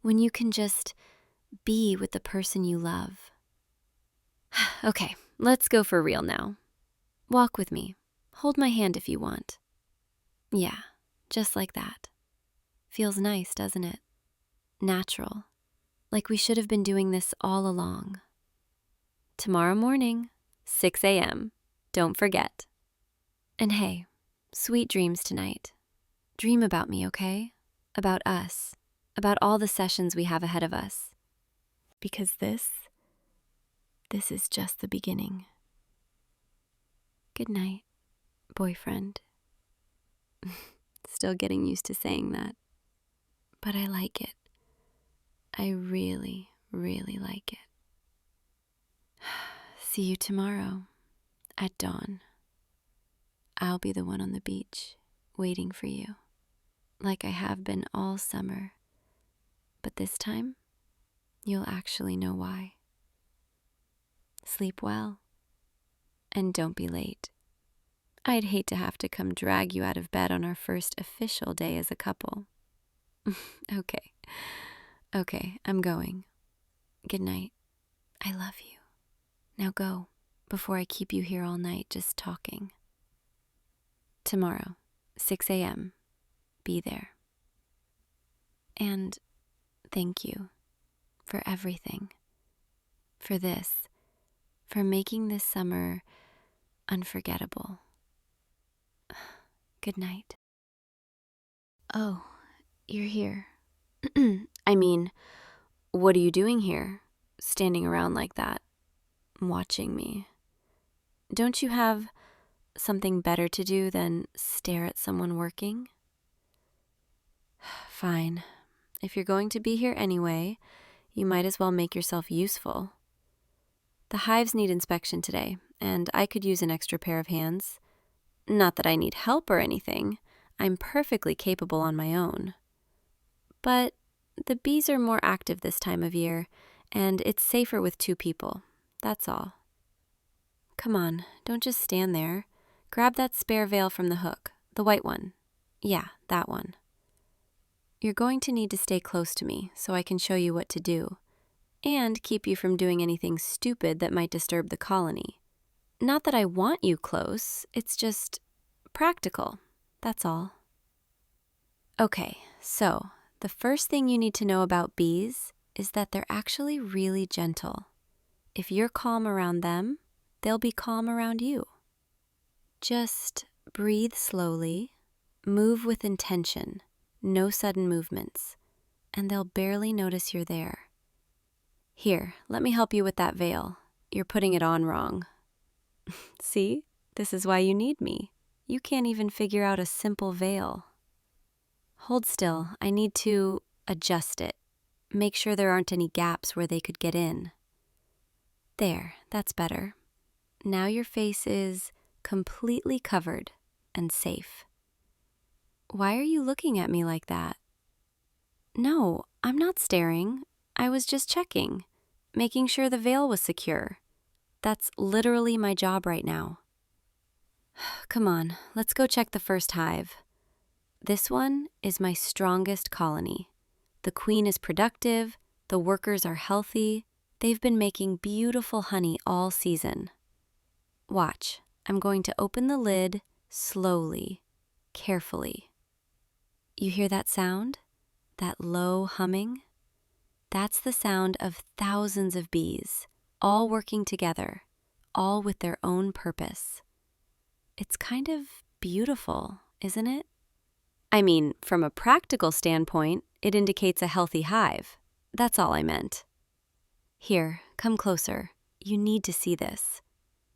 A: When you can just be with the person you love. Okay, let's go for real now. Walk with me. Hold my hand if you want. Yeah, just like that. Feels nice, doesn't it? Natural. Like we should have been doing this all along. Tomorrow morning, 6 a.m. Don't forget. And hey, sweet dreams tonight. Dream about me, okay? About us. About all the sessions we have ahead of us. Because this is just the beginning. Good night, boyfriend. Still getting used to saying that. But I like it. I really, really like it. See you tomorrow at dawn. I'll be the one on the beach waiting for you, like I have been all summer. But this time, you'll actually know why. Sleep well, and don't be late. I'd hate to have to come drag you out of bed on our first official day as a couple. Okay, I'm going. Good night. I love you. Now go, before I keep you here all night just talking. Tomorrow, 6 a.m., be there. And thank you for everything. For this, for making this summer unforgettable. Good night. Oh, you're here. I mean, what are you doing here, standing around like that, watching me? Don't you have something better to do than stare at someone working? Fine. If you're going to be here anyway, you might as well make yourself useful. The hives need inspection today, and I could use an extra pair of hands. Not that I need help or anything. I'm perfectly capable on my own. But the bees are more active this time of year, and it's safer with 2 people. That's all. Come on, don't just stand there. Grab that spare veil from the hook, the white one. Yeah, that one. You're going to need to stay close to me so I can show you what to do, and keep you from doing anything stupid that might disturb the colony. Not that I want you close, it's just practical, that's all. Okay, so the first thing you need to know about bees is that they're actually really gentle. If you're calm around them, they'll be calm around you. Just breathe slowly, move with intention, no sudden movements, and they'll barely notice you're there. Here, let me help you with that veil. You're putting it on wrong. See? This is why you need me. You can't even figure out a simple veil. Hold still. I need to adjust it. Make sure there aren't any gaps where they could get in. There, that's better. Now your face is completely covered and safe. Why are you looking at me like that? No, I'm not staring. I was just checking, making sure the veil was secure. That's literally my job right now. Come on, let's go check the first hive. This one is my strongest colony. The queen is productive, the workers are healthy, they've been making beautiful honey all season. Watch, I'm going to open the lid slowly, carefully. You hear that sound? That low humming? That's the sound of thousands of bees, all working together, all with their own purpose. It's kind of beautiful, isn't it? I mean, from a practical standpoint, it indicates a healthy hive. That's all I meant. Here, come closer. You need to see this.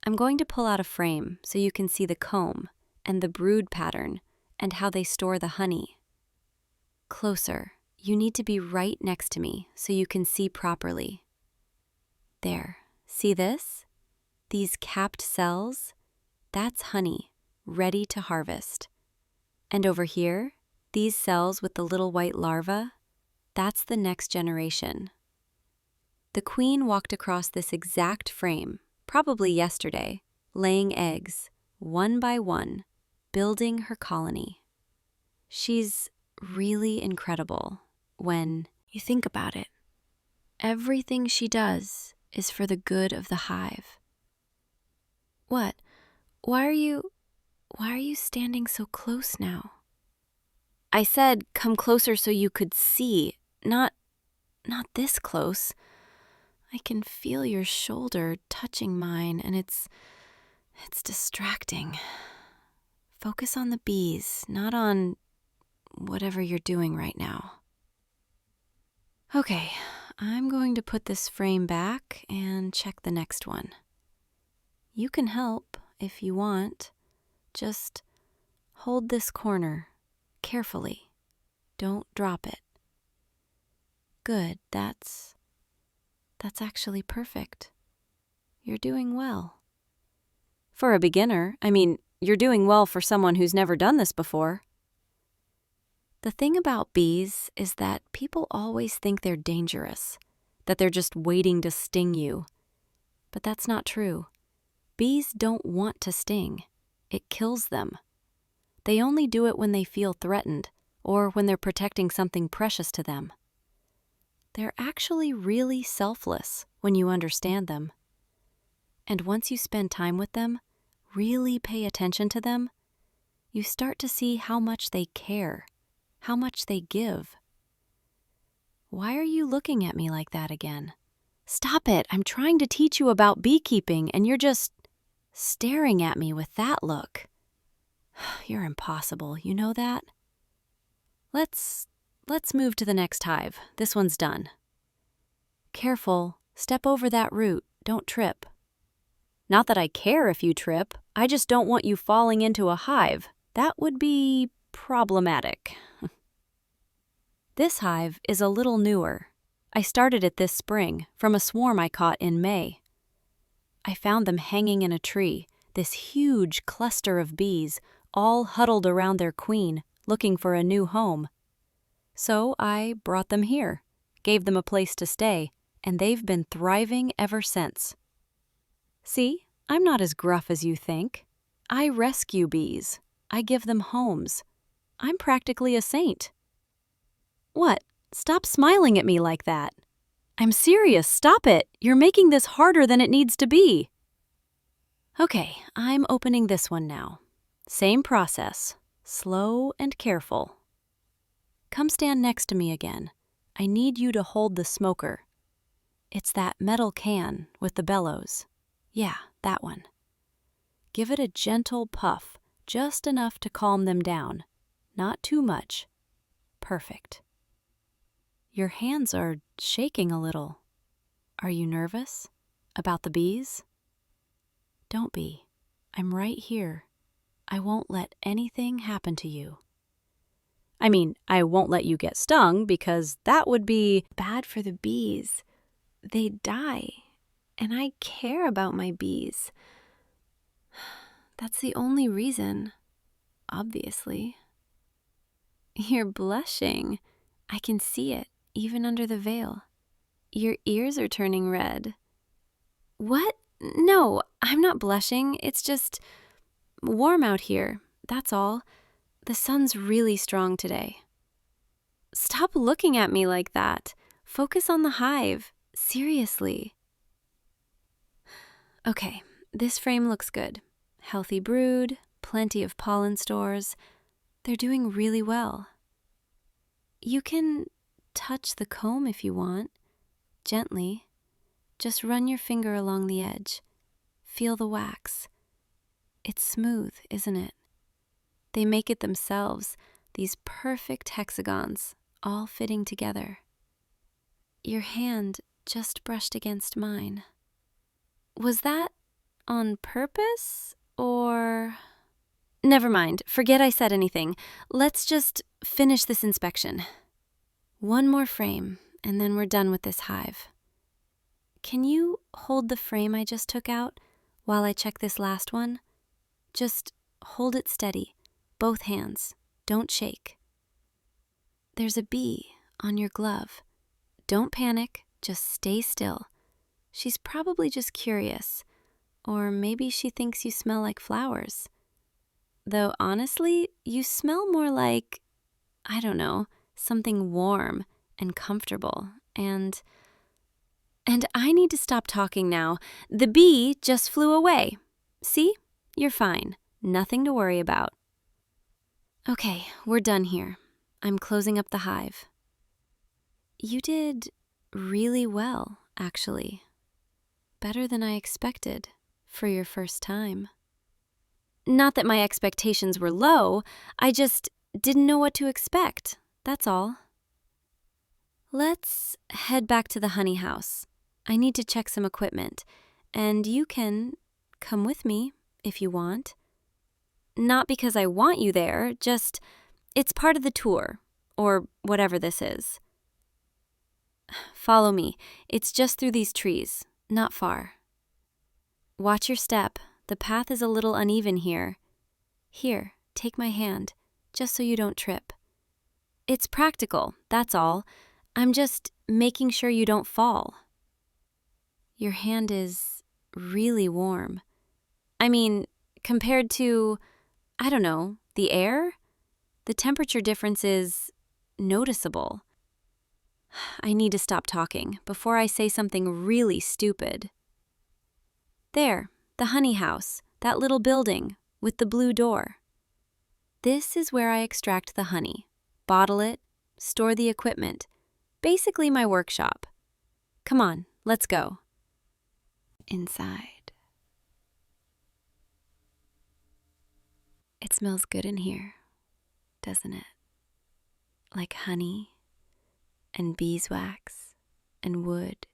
A: I'm going to pull out a frame so you can see the comb and the brood pattern and how they store the honey. Closer. You need to be right next to me so you can see properly. There. See this? These capped cells? That's honey, ready to harvest. And over here, these cells with the little white larvae, that's the next generation. The queen walked across this exact frame, probably yesterday, laying eggs, one by one, building her colony. She's really incredible when you think about it. Everything she does is for the good of the hive. What? Why are you standing so close now? I said come closer so you could see, not this close. I can feel your shoulder touching mine, and it's distracting. Focus on the bees, not on whatever you're doing right now. Okay, I'm going to put this frame back and check the next one. You can help if you want. Just hold this corner carefully. Don't drop it. Good, that's actually perfect. You're doing well. For a beginner, you're doing well for someone who's never done this before. The thing about bees is that people always think they're dangerous, that they're just waiting to sting you. But that's not true. Bees don't want to sting. It kills them. They only do it when they feel threatened or when they're protecting something precious to them. They're actually really selfless when you understand them. And once you spend time with them, really pay attention to them, you start to see how much they care, how much they give. Why are you looking at me like that again? Stop it! I'm trying to teach you about beekeeping and you're just staring at me with that look. You're impossible, you know that? Let's move to the next hive. This one's done. Careful, step over that root, don't trip. Not that I care if you trip, I just don't want you falling into a hive. That would be problematic. This hive is a little newer. I started it this spring from a swarm I caught in May. I found them hanging in a tree, this huge cluster of bees, all huddled around their queen, looking for a new home. So I brought them here, gave them a place to stay, and they've been thriving ever since. See, I'm not as gruff as you think. I rescue bees. I give them homes. I'm practically a saint. What? Stop smiling at me like that. I'm serious, stop it. You're making this harder than it needs to be. Okay, I'm opening this one now. Same process, slow and careful. Come stand next to me again. I need you to hold the smoker. It's that metal can with the bellows. Yeah, that one. Give it a gentle puff, just enough to calm them down. Not too much. Perfect. Your hands are shaking a little. Are you nervous? About the bees? Don't be. I'm right here. I won't let anything happen to you. I won't let you get stung because that would be
B: bad for the bees. They'd die. And I care about my bees. That's the only reason, obviously. You're blushing. I can see it, even under the veil. Your ears are turning red. What? No, I'm not blushing. It's just warm out here, that's all. The sun's really strong today. Stop looking at me like that. Focus on the hive. Seriously. Okay, this frame looks good. Healthy brood, plenty of pollen stores. They're doing really well. You can touch the comb if you want, gently. Just run your finger along the edge. Feel the wax. It's smooth, isn't it? They make it themselves, these perfect hexagons, all fitting together. Your hand just brushed against mine. Was that on purpose, or... Never mind, forget I said anything. Let's just finish this inspection. One more frame, and then we're done with this hive. Can you hold the frame I just took out while I check this last one? Just hold it steady, both hands. Don't shake. There's a bee on your glove. Don't panic, just stay still. She's probably just curious, or maybe she thinks you smell like flowers. Though honestly, you smell more like, I don't know, something warm and comfortable, and I need to stop talking now. The bee just flew away. See? You're fine. Nothing to worry about. Okay, we're done here. I'm closing up the hive. You did really well, actually. Better than I expected for your first time. Not that my expectations were low, I just didn't know what to expect, that's all. Let's head back to the honey house. I need to check some equipment, and you can come with me if you want. Not because I want you there, just it's part of the tour, or whatever this is. Follow me. It's just through these trees, not far. Watch your step. The path is a little uneven here. Here, take my hand, just so you don't trip. It's practical, that's all. I'm just making sure you don't fall. Your hand is really warm. I mean, compared to, I don't know, the air? The temperature difference is noticeable. I need to stop talking before I say something really stupid. There, the honey house, that little building with the blue door. This is where I extract the honey, bottle it, store the equipment. Basically my workshop. Come on, let's go.
A: Inside. It smells good in here, doesn't it? Like honey and beeswax and wood.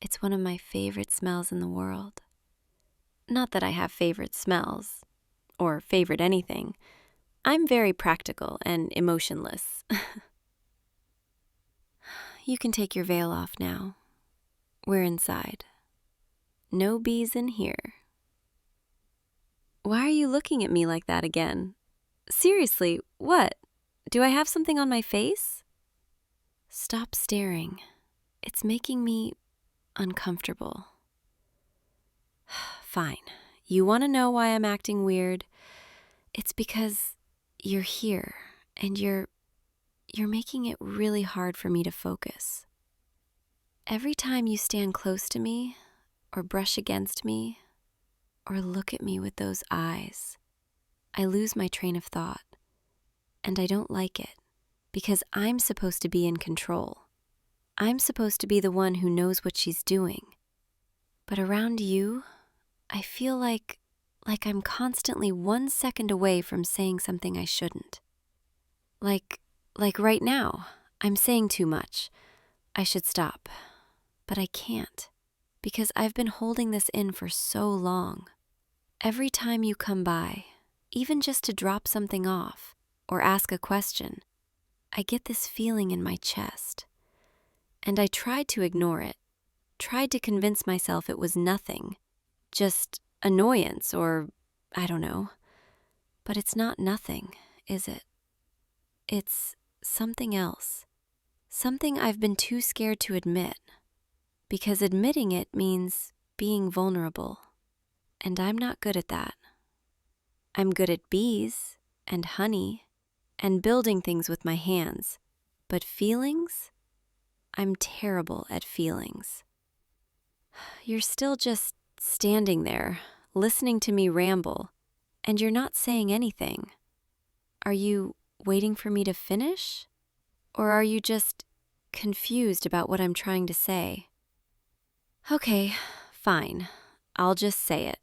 A: It's one of my favorite smells in the world. Not that I have favorite smells, or favorite anything. I'm very practical and emotionless. You can take your veil off now. We're inside. No bees in here. Why are you looking at me like that again? Seriously, what? Do I have something on my face? Stop staring. It's making me uncomfortable. Fine. You want to know why I'm acting weird? It's because you're here and you're making it really hard for me to focus. Every time you stand close to me or brush against me or look at me with those eyes, I lose my train of thought. And I don't like it because I'm supposed to be in control. I'm supposed to be the one who knows what she's doing. But around you, I feel like I'm constantly 1 second away from saying something I shouldn't. Like right now, I'm saying too much. I should stop. But I can't, because I've been holding this in for so long. Every time you come by, even just to drop something off or ask a question, I get this feeling in my chest. And I tried to ignore it, tried to convince myself it was nothing, just annoyance or I don't know. But it's not nothing, is it? It's something else, something I've been too scared to admit, because admitting it means being vulnerable, and I'm not good at that. I'm good at bees and honey and building things with my hands, but feelings? I'm terrible at feelings. You're still just standing there, listening to me ramble, and you're not saying anything. Are you waiting for me to finish? Or are you just confused about what I'm trying to say? Okay, fine. I'll just say it.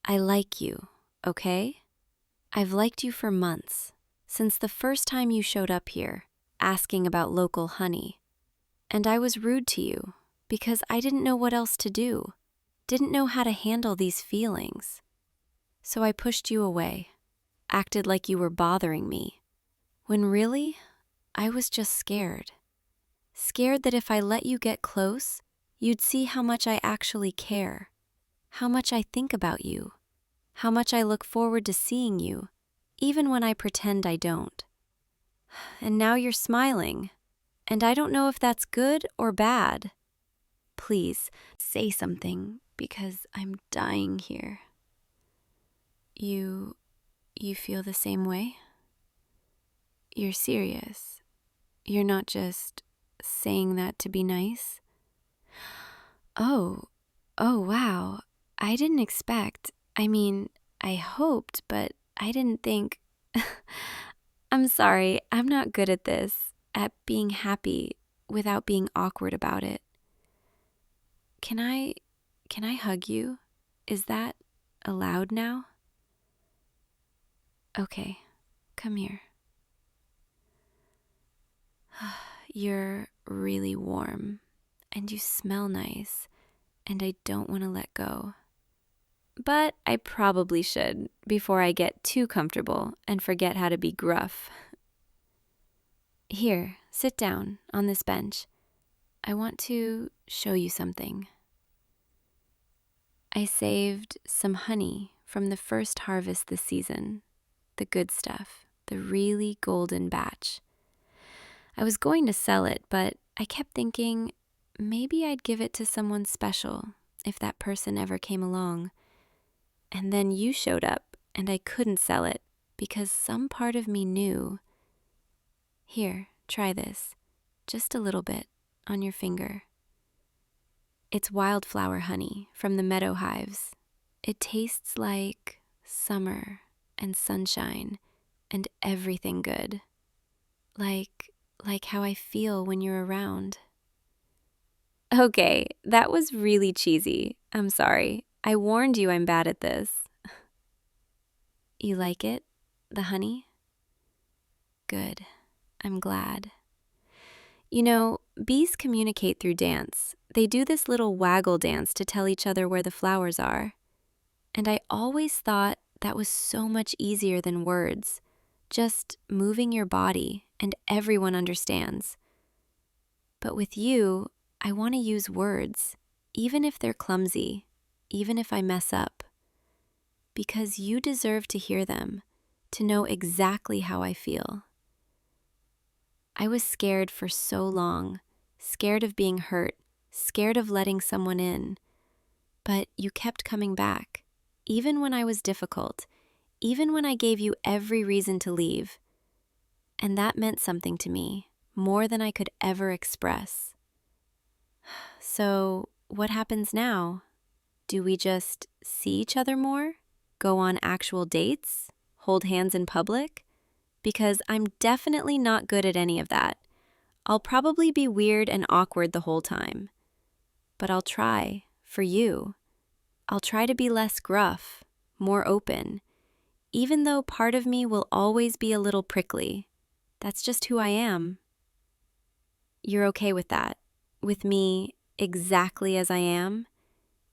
A: I like you, okay? I've liked you for months, since the first time you showed up here, asking about local honey. And I was rude to you, because I didn't know what else to do, didn't know how to handle these feelings. So I pushed you away, acted like you were bothering me, when really, I was just scared. Scared that if I let you get close, you'd see how much I actually care, how much I think about you, how much I look forward to seeing you, even when I pretend I don't. And now you're smiling, and I don't know if that's good or bad. Please, say something, because I'm dying here. You feel the same way? You're serious. You're not just saying that to be nice? Oh, wow. I didn't expect. I mean, I hoped, but I didn't think. I'm sorry, I'm not good at this, at being happy without being awkward about it. Can I hug you? Is that allowed now? Okay, come here.
B: You're really warm, and you smell nice, and I don't want to let go. But I probably should before I get too comfortable and forget how to be gruff. Here, sit down on this bench. I want to show you something. I saved some honey from the first harvest this season, the good stuff, the really golden batch. I was going to sell it, but I kept thinking maybe I'd give it to someone special if that person ever came along. And then you showed up, and I couldn't sell it because some part of me knew. Here, try this, just a little bit, on your finger. It's wildflower honey from the meadow hives. It tastes like summer and sunshine and everything good. Like how I feel when you're around. Okay, that was really cheesy. I'm sorry. I warned you I'm bad at this. You like it? The honey? Good. I'm glad. You know, bees communicate through dance. They do this little waggle dance to tell each other where the flowers are. And I always thought that was so much easier than words. Just moving your body and everyone understands. But with you, I want to use words, even if they're clumsy, even if I mess up. Because you deserve to hear them, to know exactly how I feel. I was scared for so long, scared of being hurt, scared of letting someone in. But you kept coming back, even when I was difficult, even when I gave you every reason to leave. And that meant something to me, more than I could ever express. So, what happens now? Do we just see each other more? Go on actual dates? Hold hands in public? Because I'm definitely not good at any of that. I'll probably be weird and awkward the whole time. But I'll try, for you. I'll try to be less gruff, more open, even though part of me will always be a little prickly. That's just who I am. You're okay with that? With me exactly as I am?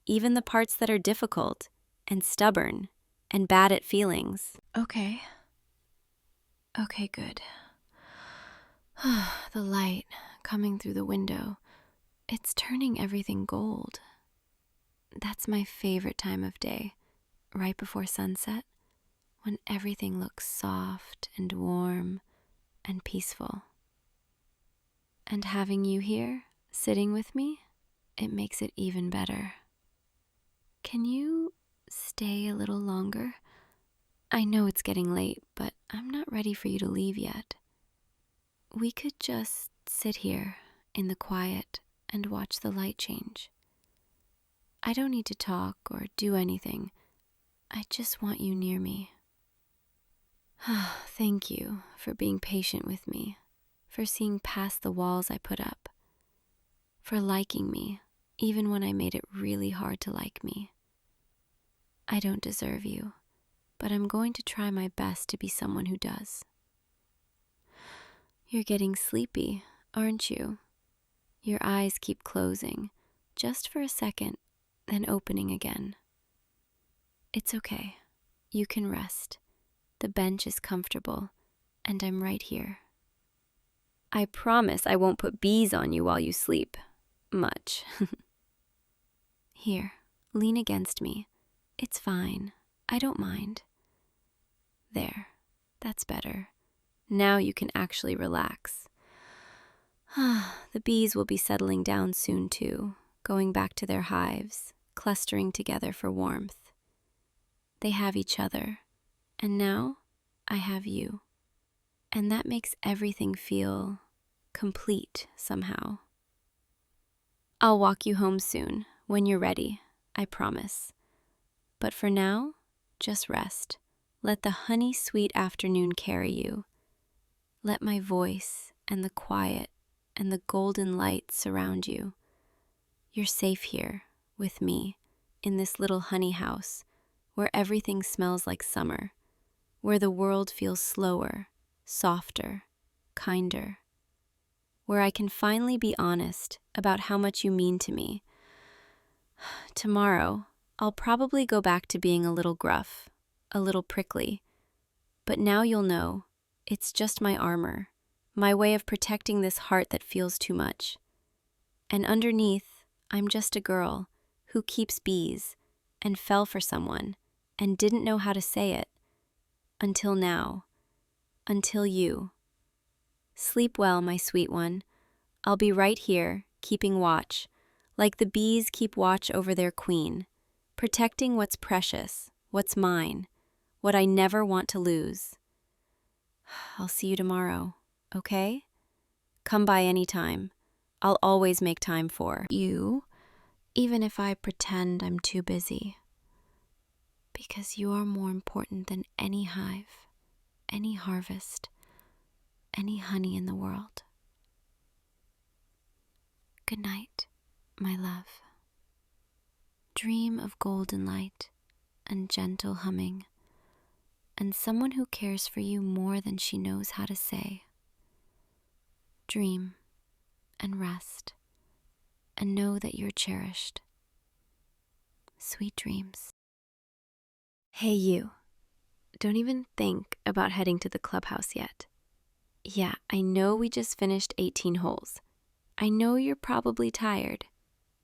B: Even the parts that are difficult and stubborn and bad at feelings.
A: Okay, good. The light coming through the window, it's turning everything gold. That's my favorite time of day, right before sunset, when everything looks soft and warm and peaceful. And having you here, sitting with me, it makes it even better. Can you stay a little longer? I know it's getting late, but I'm not ready for you to leave yet. We could just sit here in the quiet and watch the light change. I don't need to talk or do anything. I just want you near me. Thank you for being patient with me, for seeing past the walls I put up, for liking me even when I made it really hard to like me. I don't deserve you, but I'm going to try my best to be someone who does. You're getting sleepy, aren't you? Your eyes keep closing, just for a second, then opening again. It's okay. You can rest. The bench is comfortable, and I'm right here. I promise I won't put bees on you while you sleep. Much. Here, lean against me. It's fine. I don't mind. There. That's better. Now you can actually relax. The bees will be settling down soon too, going back to their hives, clustering together for warmth. They have each other, and now I have you. And that makes everything feel complete somehow. I'll walk you home soon, when you're ready, I promise. But for now, just rest. Let the honey-sweet afternoon carry you. Let my voice and the quiet and the golden light surround you. You're safe here, with me, in this little honey house, where everything smells like summer, where the world feels slower, softer, kinder.
B: where I can finally be honest about how much you mean to me. Tomorrow, I'll probably go back to being a little gruff, a little prickly, but now you'll know it's just my armor, my way of protecting this heart that feels too much. And underneath, I'm just a girl who keeps bees and fell for someone and didn't know how to say it. Until now. Until you. Sleep well, my sweet one. I'll be right here, keeping watch, like the bees keep watch over their queen, protecting what's precious, what's mine, what I never want to lose. I'll see you tomorrow, okay? Come by anytime. I'll always make time for
A: You, even if I pretend I'm too busy. Because you are more important than any hive, any harvest, any honey in the world. Good night, my love. Dream of golden light and gentle humming, and someone who cares for you more than she knows how to say. Dream and rest, and know that you're cherished. Sweet dreams. Hey you, don't even think about heading to the clubhouse yet. Yeah, I know we just finished 18 holes. I know you're probably tired,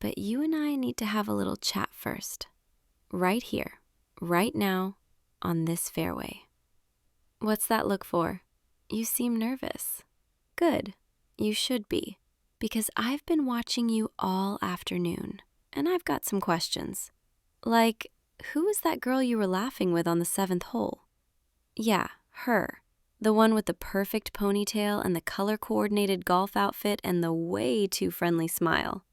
A: but you and I need to have a little chat first. Right here, right now, on this fairway. What's that look for? You seem nervous. Good, you should be, because I've been watching you all afternoon, and I've got some questions. Like, who was that girl you were laughing with on the 7th hole? Yeah, her. The one with the perfect ponytail and the color-coordinated golf outfit and the way too friendly smile.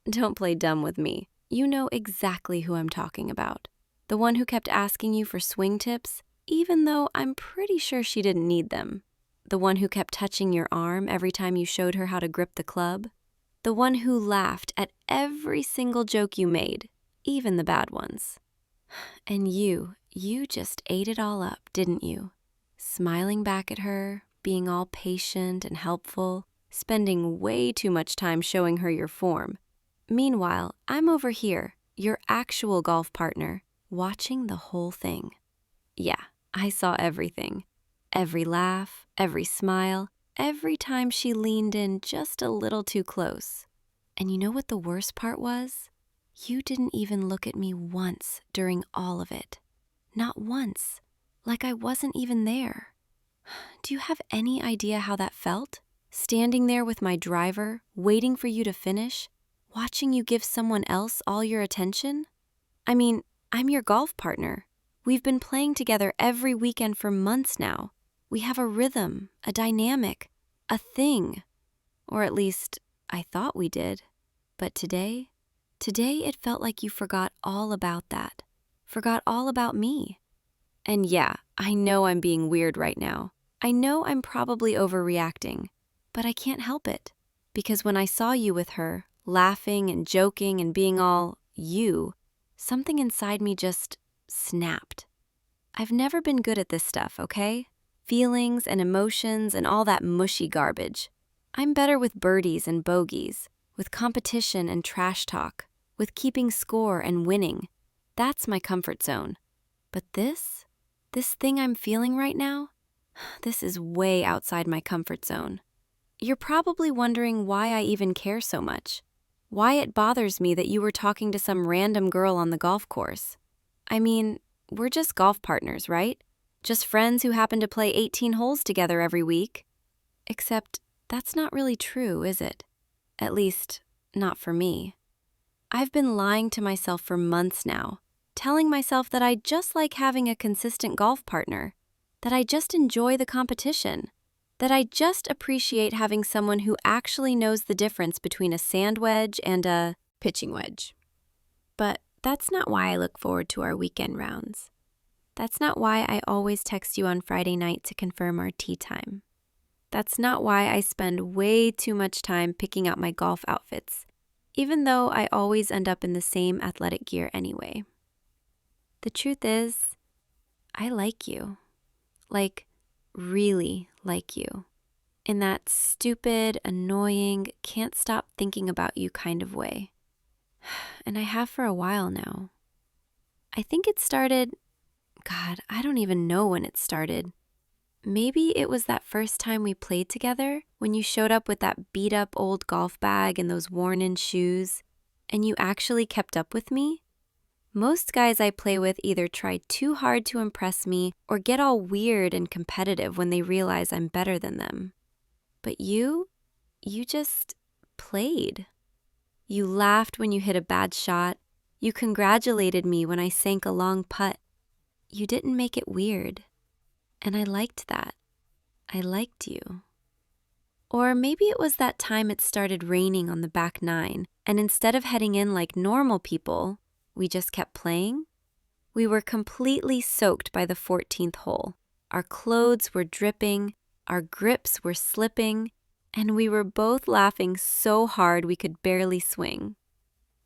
A: Don't play dumb with me. You know exactly who I'm talking about. The one who kept asking you for swing tips, even though I'm pretty sure she didn't need them. The one who kept touching your arm every time you showed her how to grip the club. The one who laughed at every single joke you made, even the bad ones. And you just ate it all up, didn't you? Smiling back at her, being all patient and helpful, spending way too much time showing her your form. Meanwhile, I'm over here, your actual golf partner, watching the whole thing. Yeah, I saw everything. Every laugh, every smile, every time she leaned in just a little too close. And you know what the worst part was? You didn't even look at me once during all of it. Not once. Like I wasn't even there. Do you have any idea how that felt? Standing there with my driver, waiting for you to finish, watching you give someone else all your attention? I mean, I'm your golf partner. We've been playing together every weekend for months now. We have a rhythm, a dynamic, a thing. Or at least, I thought we did. But today it felt like you forgot all about that. Forgot all about me. And yeah, I know I'm being weird right now. I know I'm probably overreacting, but I can't help it. Because when I saw you with her, laughing and joking and being all you, something inside me just snapped. I've never been good at this stuff, okay? Feelings and emotions and all that mushy garbage. I'm better with birdies and bogeys, with competition and trash talk, with keeping score and winning. That's my comfort zone. But this thing I'm feeling right now, this is way outside my comfort zone. You're probably wondering why I even care so much. Why it bothers me that you were talking to some random girl on the golf course. I mean, we're just golf partners, right? Just friends who happen to play 18 holes together every week. Except that's not really true, is it? At least, not for me. I've been lying to myself for months now, telling myself that I just like having a consistent golf partner, that I just enjoy the competition, that I just appreciate having someone who actually knows the difference between a sand wedge and a pitching wedge. But that's not why I look forward to our weekend rounds. That's not why I always text you on Friday night to confirm our tee time. That's not why I spend way too much time picking out my golf outfits, even though I always end up in the same athletic gear anyway. The truth is, I like you. Like, really like you.
B: in that stupid, annoying, can't stop thinking about you kind of way. And I have for a while now. I think it started, God, I don't even know when it started. Maybe it was that first time we played together when you showed up with that beat up old golf bag and those worn in shoes, and you actually kept up with me. Most guys I play with either try too hard to impress me or get all weird and competitive when they realize I'm better than them. But you just played. You laughed when you hit a bad shot. You congratulated me when I sank a long putt. You didn't make it weird. And I liked that. I liked you. Or maybe it was that time it started raining on the back nine, and instead of heading in like normal people, we just kept playing. We were completely soaked by the 14th hole. Our clothes were dripping, our grips were slipping, and we were both laughing so hard we could barely swing.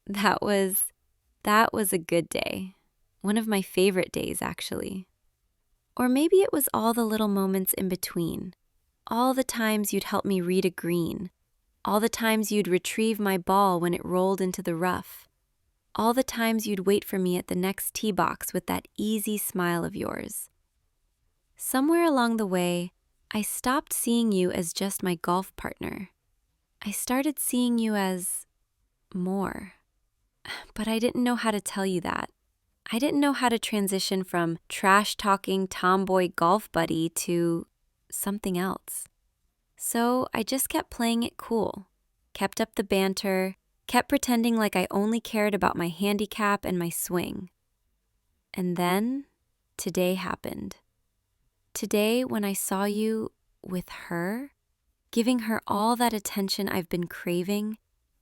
B: That was a good day. One of my favorite days, actually. Or maybe it was all the little moments in between. All the times you'd help me read a green. All the times you'd retrieve my ball when it rolled into the rough. All the times you'd wait for me at the next tee box with that easy smile of yours. Somewhere along the way, I stopped seeing you as just my golf partner. I started seeing you as more. But I didn't know how to tell you that. I didn't know how to transition from trash-talking tomboy golf buddy to something else. So I just kept playing it cool, kept up the banter, kept pretending like I only cared about my handicap and my swing. And then today happened. Today, when I saw you with her, giving her all that attention I've been craving,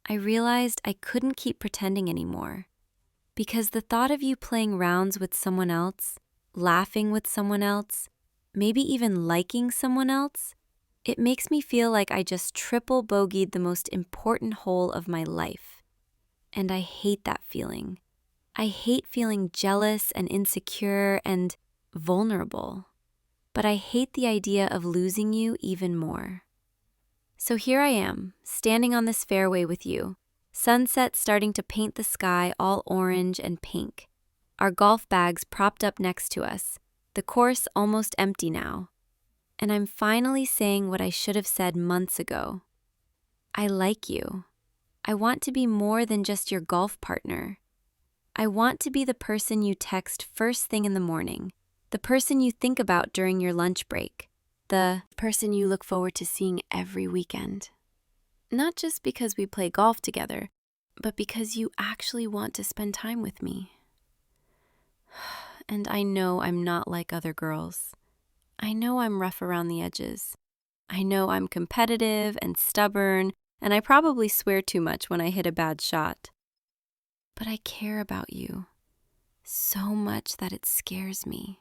B: I realized I couldn't keep pretending anymore. Because the thought of you playing rounds with someone else, laughing with someone else, maybe even liking someone else, it makes me feel like I just triple bogeyed the most important hole of my life. And I hate that feeling. I hate feeling jealous and insecure and vulnerable. But I hate the idea of losing you even more. So here I am, standing on this fairway with you, sunset starting to paint the sky all orange and pink, our golf bags propped up next to us, the course almost empty now. And I'm finally saying what I should have said months ago. I like you. I want to be more than just your golf partner. I want to be the person you text first thing in the morning, the person you think about during your lunch break, the
A: person you look forward to seeing every weekend. Not just because we play golf together, but because you actually want to spend time with me. And I know I'm not like other girls. I know I'm rough around the edges. I know I'm competitive and stubborn, and I probably swear too much when I hit a bad shot. But I care about you so much that it scares me.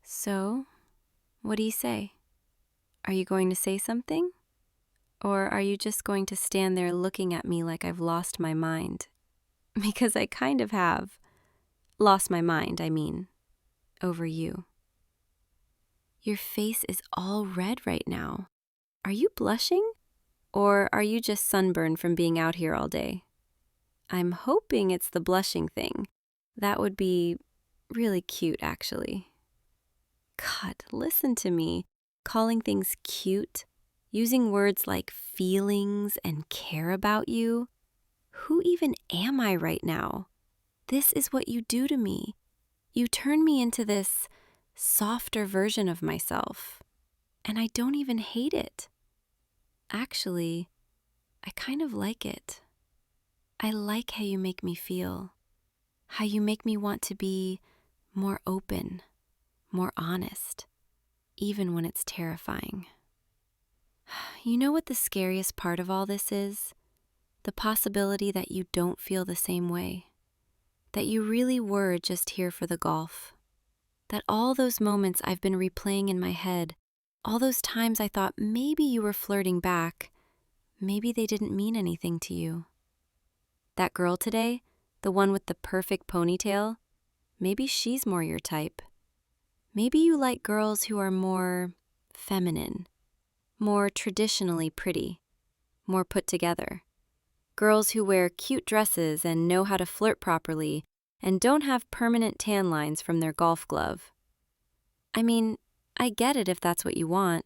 A: So, what do you say? Are you going to say something? Or are you just going to stand there looking at me like I've lost my mind? Because I kind of have. Lost my mind, I mean, over you. Your face is all red right now. Are you blushing? Or are you just sunburned from being out here all day? I'm hoping it's the blushing thing. That would be really cute, actually. God, listen to me, calling things cute, using words like feelings and care about you. Who even am I right now? This is what you do to me. You turn me into this softer version of myself, and I don't even hate it. Actually, I kind of like it. I like how you make me feel, how you make me want to be more open, more honest, even when it's terrifying. You know what the scariest part of all this is? The possibility that you don't feel the same way, that you really were just here for the golf, that all those moments I've been replaying in my head, all those times I thought maybe you were flirting back, maybe they didn't mean anything to you. That girl today, the one with the perfect ponytail, maybe she's more your type. Maybe you like girls who are more feminine,
B: more traditionally pretty, more put together. Girls who wear cute dresses and know how to flirt properly and don't have permanent tan lines from their golf glove. I mean, I get it if that's what you want.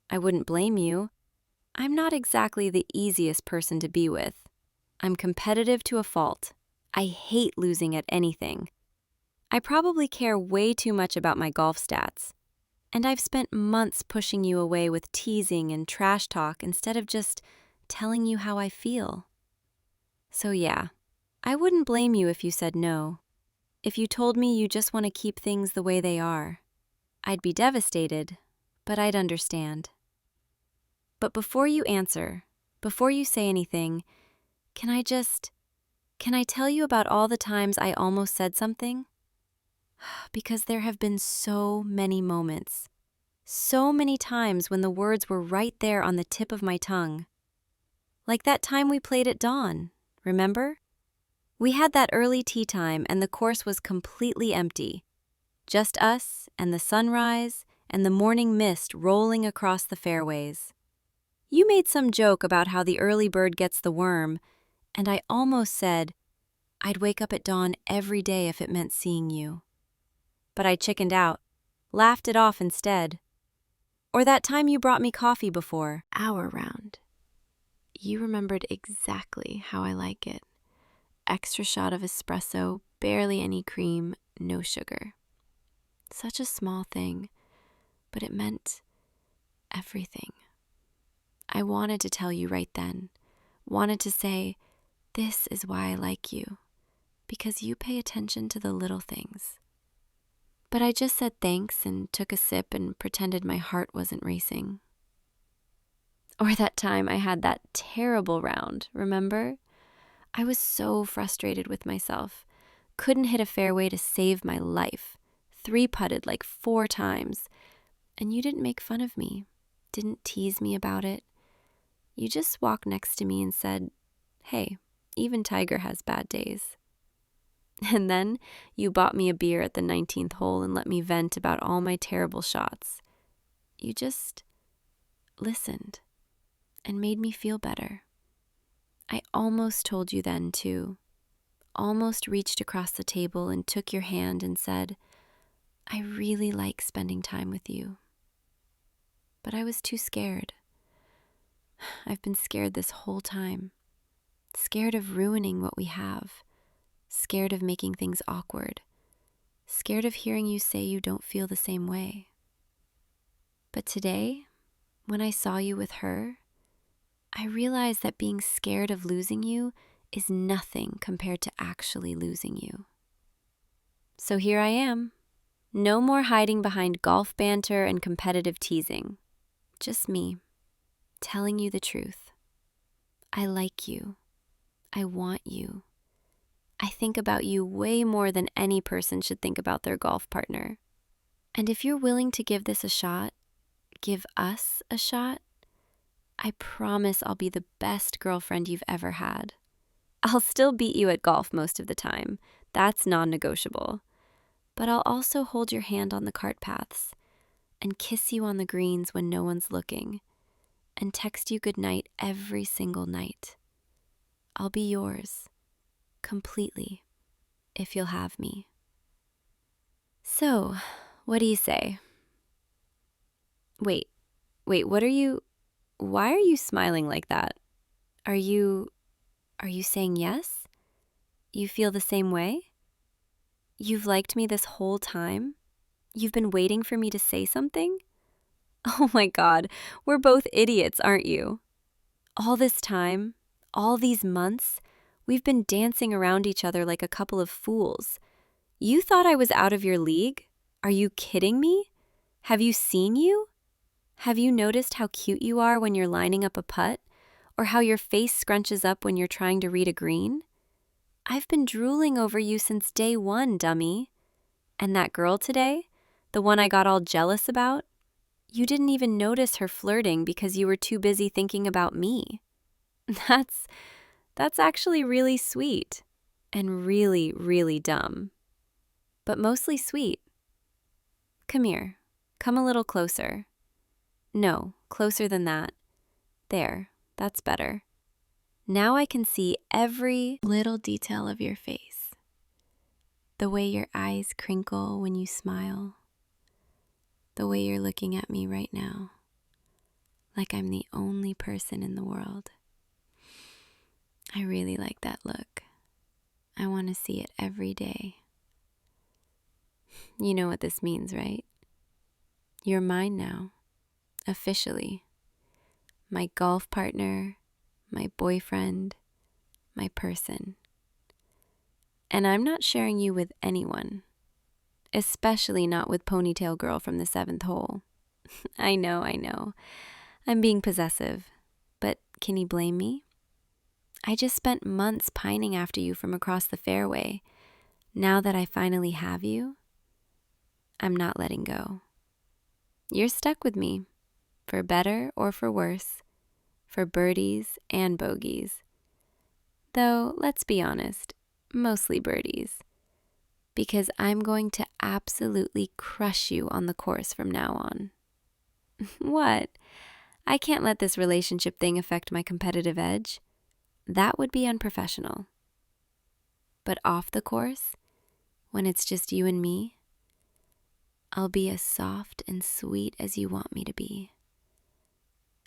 B: I wouldn't blame you. I'm not exactly the easiest person to be with. I'm competitive to a fault. I hate losing at anything. I probably care way too much about my golf stats. And I've spent months pushing you away with teasing and trash talk instead of just telling you how I feel. So yeah, I wouldn't blame you if you said no. If you told me you just want to keep things the way they are, I'd be devastated, but I'd understand. But before you answer, before you say anything, can I tell you about all the times I almost said something? Because there have been so many moments, so many times when the words were right there on the tip of my tongue. Like that time we played at dawn, remember? We had that early tea time and the course was completely empty. Just us and the sunrise and the morning mist rolling across the fairways. You made some joke about how the early bird gets the worm, and I almost said I'd wake up at dawn every day if it meant seeing you. But I chickened out, laughed it off instead. Or that time you brought me coffee before.
A: Our round. You remembered exactly how I like it. Extra shot of espresso, barely any cream, no sugar. Such a small thing, but it meant everything. I wanted to tell you right then, wanted to say, this is why I like you, because you pay attention to the little things. But I just said thanks and took a sip and pretended my heart wasn't racing. Or that time I had that terrible round, remember? I was so frustrated with myself. Couldn't hit a fairway to save my life. 3-putted like 4 times. And you didn't make fun of me, didn't tease me about it. You just walked next to me and said, hey, even Tiger has bad days. And then you bought me a beer at the 19th hole and let me vent about all my terrible shots. You just listened and made me feel better. I almost told you then, too. Almost reached across the table and took your hand and said, I really like spending time with you. But I was too scared. I've been scared this whole time. Scared of ruining what we have. Scared of making things awkward. Scared of hearing you say you don't feel the same way. But today, when I saw you with her, I realized that being scared of losing you is nothing compared to actually losing you. So here I am. No more hiding behind golf banter and competitive teasing. Just me, telling you the truth. I like you. I want you. I think about you way more than any person should think about their golf partner. And if you're willing to give this a shot, give us a shot, I promise I'll be the best girlfriend you've ever had. I'll still beat you at golf most of the time. That's non-negotiable. But I'll also hold your hand on the cart paths and kiss you on the greens when no one's looking and text you goodnight every single night. I'll be yours, completely, if you'll have me. So, what do you say? Wait, why are you smiling like that? Are you saying yes? You feel the same way? You've liked me this whole time? You've been waiting for me to say something? Oh my God, we're both idiots, aren't you? All this time, all these months, we've been dancing around each other like a couple of fools. You thought I was out of your league? Are you kidding me? Have you seen you? Have you noticed how cute you are when you're lining up a putt? Or how your face scrunches up when you're trying to read a green? I've been drooling over you since day one, dummy. And that girl today, the one I got all jealous about, you didn't even notice her flirting because you were too busy thinking about me. That's actually really sweet and really, really dumb, but mostly sweet. Come here. Come a little closer. No,
B: closer than that. There, that's better. Now I can see every
A: little detail of your face. The way your eyes crinkle when you smile. The way you're looking at me right now, like I'm the only person in the world. I really like that look. I want to see it every day. You know what this means, right? You're mine now, officially. My golf partner, my boyfriend, my person. And I'm not sharing you with anyone, especially not with Ponytail Girl from the 7th hole. I know. I'm being possessive, but can you blame me? I just spent months pining after you from across the fairway. Now that I finally have you, I'm not letting go. You're stuck with me, for better or for worse, for birdies and bogeys. Though, let's be honest, mostly birdies. Because I'm going to absolutely crush you on the course from now on. What? I can't let this relationship thing affect my competitive edge. That would be unprofessional. But off the course, when it's just you and me, I'll be as soft and sweet as you want me to be.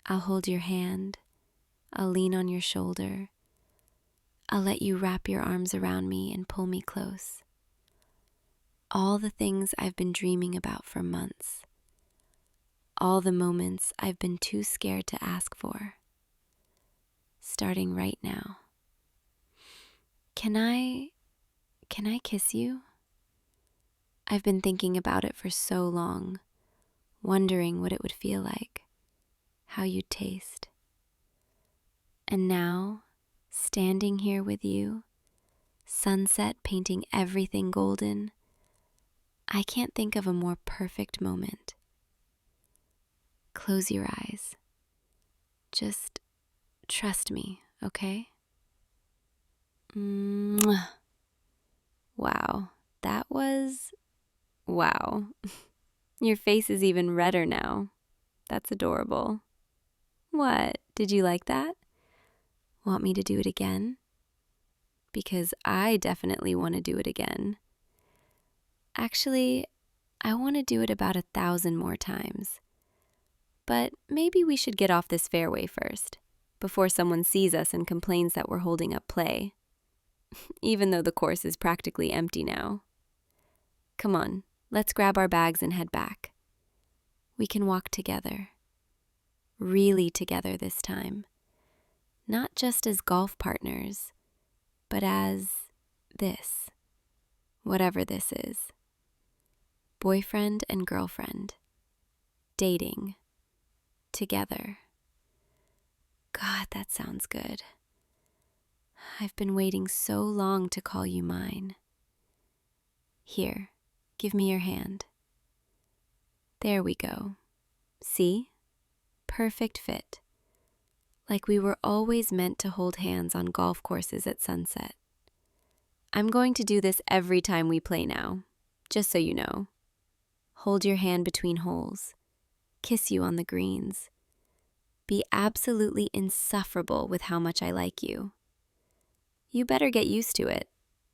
A: I'll hold your hand. I'll lean on your shoulder. I'll let you wrap your arms around me and pull me close. All the things I've been dreaming about for months. All the moments I've been too scared to ask for. Starting right now. Can I kiss you? I've been thinking about it for so long, wondering what it would feel like, how you'd taste. And now, standing here with you, sunset painting everything golden, I can't think of a more perfect moment. Close your eyes. Just trust me, okay? Mwah. Wow, that was... wow. Your face is even redder now. That's adorable. What? Did you like that? Want me to do it again? Because I definitely want to do it again. Actually, I want to do it about 1,000 more times. But maybe we should get off this fairway first, before someone sees us and complains that we're holding up play. Even though the course is practically empty now. Come on, let's grab our bags and head back. We can walk together. Really together this time. Not just as golf partners, but as this. Whatever this is. Boyfriend and girlfriend. Dating. Together. God, that sounds good. I've been waiting so long to call you mine. Here, give me your hand. There we go. See? Perfect fit. Like we were always meant to hold hands on golf courses at sunset. I'm going to do this every time we play now, just so you know. Hold your hand between holes. Kiss you on the greens. Be absolutely insufferable with how much I like you. You better get used to it,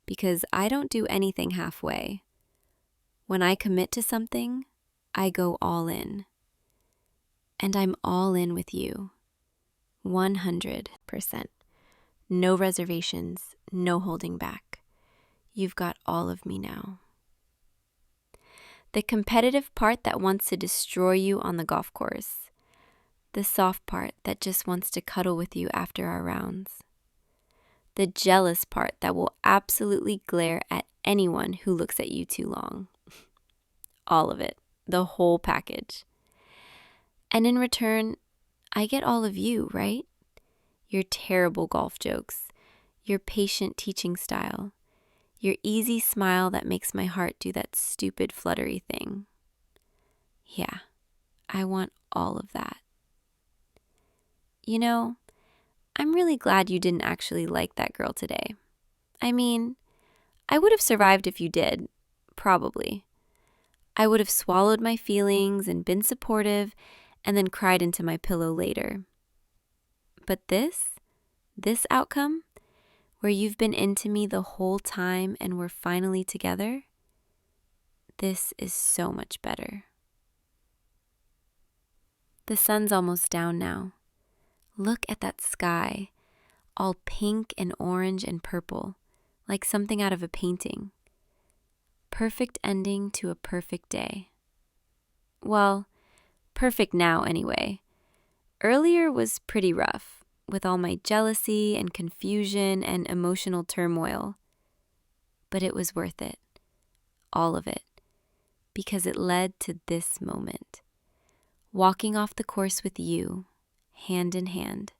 A: because I don't do anything halfway. When I commit to something, I go all in. And I'm all in with you. 100%. No reservations, no holding back. You've got all of me now. The competitive part that wants to destroy you on the golf course. The soft part that just wants to cuddle with you after our rounds. The jealous part that will absolutely glare at anyone who looks at you too long. All of it, the whole package. And in return, I get all of you, right? Your terrible golf jokes, your patient teaching style, your easy smile that makes my heart do that stupid fluttery thing. Yeah, I want all of that. You know, I'm really glad you didn't actually like that girl today. I mean, I would have survived if you did, probably. I would have swallowed my feelings and been supportive
B: and then cried into my pillow later. But this outcome, where you've been into me the whole time and we're finally together, this is so much better. The sun's almost down now. Look at that sky, all pink and orange and purple, like something out of a painting. Perfect ending to a perfect day. Well, perfect now anyway. Earlier was pretty rough, with all my jealousy and confusion and emotional turmoil. But it was worth it. All of it. Because it led to this moment. Walking off the course with you, hand in hand,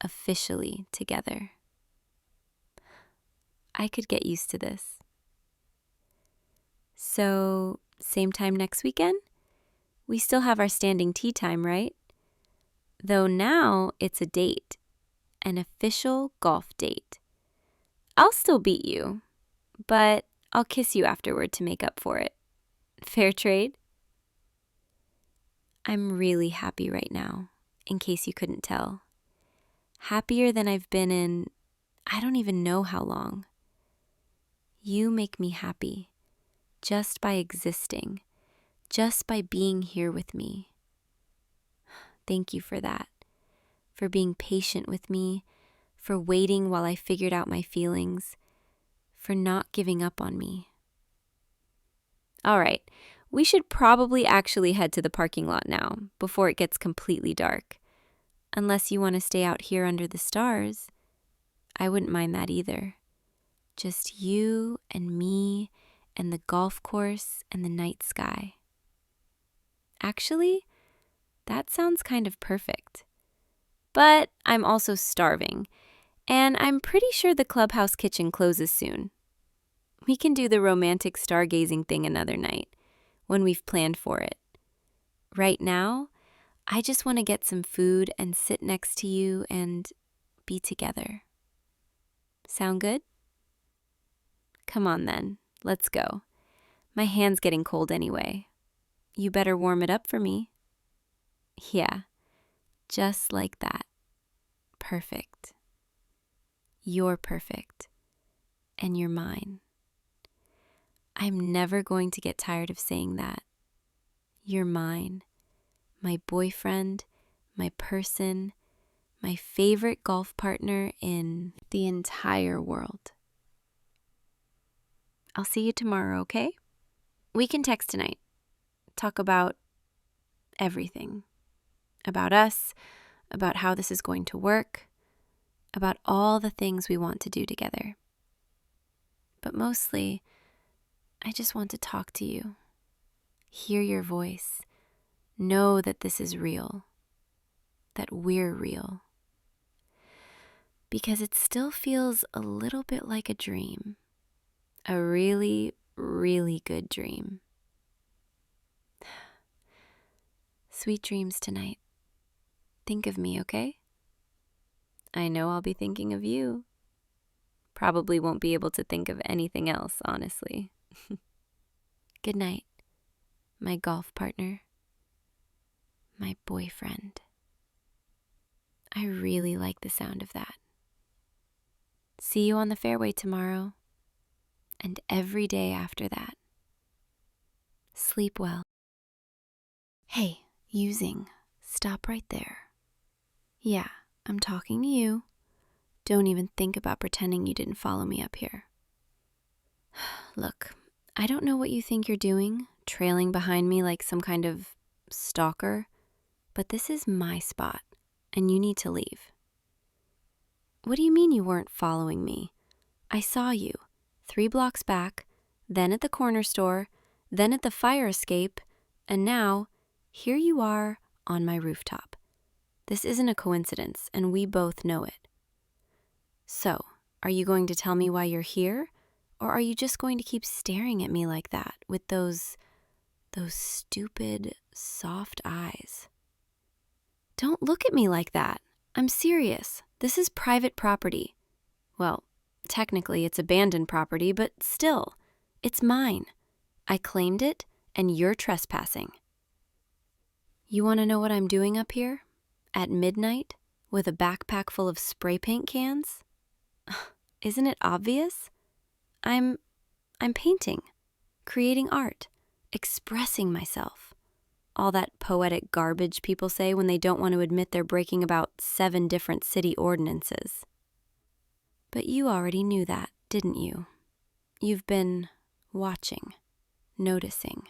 B: officially together. I could get used to this. So, same time next weekend? We still have our standing tea time, right? Though now it's a date, an official golf date. I'll still beat you, but I'll kiss you afterward to make up for it. Fair trade? I'm really happy right now, in case you couldn't tell. Happier than I've been in, I don't even know how long. You make me happy, just by existing, just by being here with me. Thank you for that, for being patient with me, for waiting while I figured out my feelings, for not giving up on me. All right, we should probably actually head to the parking lot now, before it gets completely dark. Unless you want to stay out here under the stars, I wouldn't mind that either. Just you and me and the golf course and the night sky. Actually, that sounds kind of perfect. But I'm also starving, and I'm pretty sure the clubhouse kitchen closes soon. We can do the romantic stargazing thing another night, when we've planned for it. Right now, I just want to get some food and sit next to you and be together. Sound good? Come on then, let's go. My hand's getting cold anyway. You better warm it up for me. Yeah, just like that. Perfect. You're perfect. And you're mine. I'm never going to get tired of saying that. You're mine. My boyfriend, my person, my favorite golf partner in the entire world. I'll see you tomorrow, okay? We can text tonight. Talk about everything. About us, about how this is going to work, about all the things we want to do together. But mostly, I just want to talk to you, hear your voice, know that this is real, that we're real. Because it still feels a little bit like a dream, a really, really good dream. Sweet dreams tonight. Think of me, okay? I know I'll be thinking of you. Probably won't be able to think of anything else, honestly. Good night, my golf partner, my boyfriend. I really like the sound of that. See you on the fairway tomorrow, and every day after that. Sleep well. Hey, using, stop right there. Yeah, I'm talking to you. Don't even think about pretending you didn't follow me up here. Look, I don't know what you think you're doing, trailing behind me like some kind of stalker, but this is my spot, and you need to leave. What do you mean you weren't following me? I saw you, 3 blocks back, then at the corner store, then at the fire escape, and now, here you are on my rooftop. This isn't a coincidence, and we both know it. So, are you going to tell me why you're here? Or are you just going to keep staring at me like that with those stupid, soft eyes? Don't look at me like that. I'm serious. This is private property. Well, technically it's abandoned property, but still, it's mine. I claimed it, and you're trespassing. You want to know what I'm doing up here? At midnight? With a backpack full of spray paint cans? Isn't it obvious? I'm painting, creating art, expressing myself. All that poetic garbage people say when they don't want to admit they're breaking about 7 different city ordinances. But you already knew that, didn't you? You've been watching, noticing.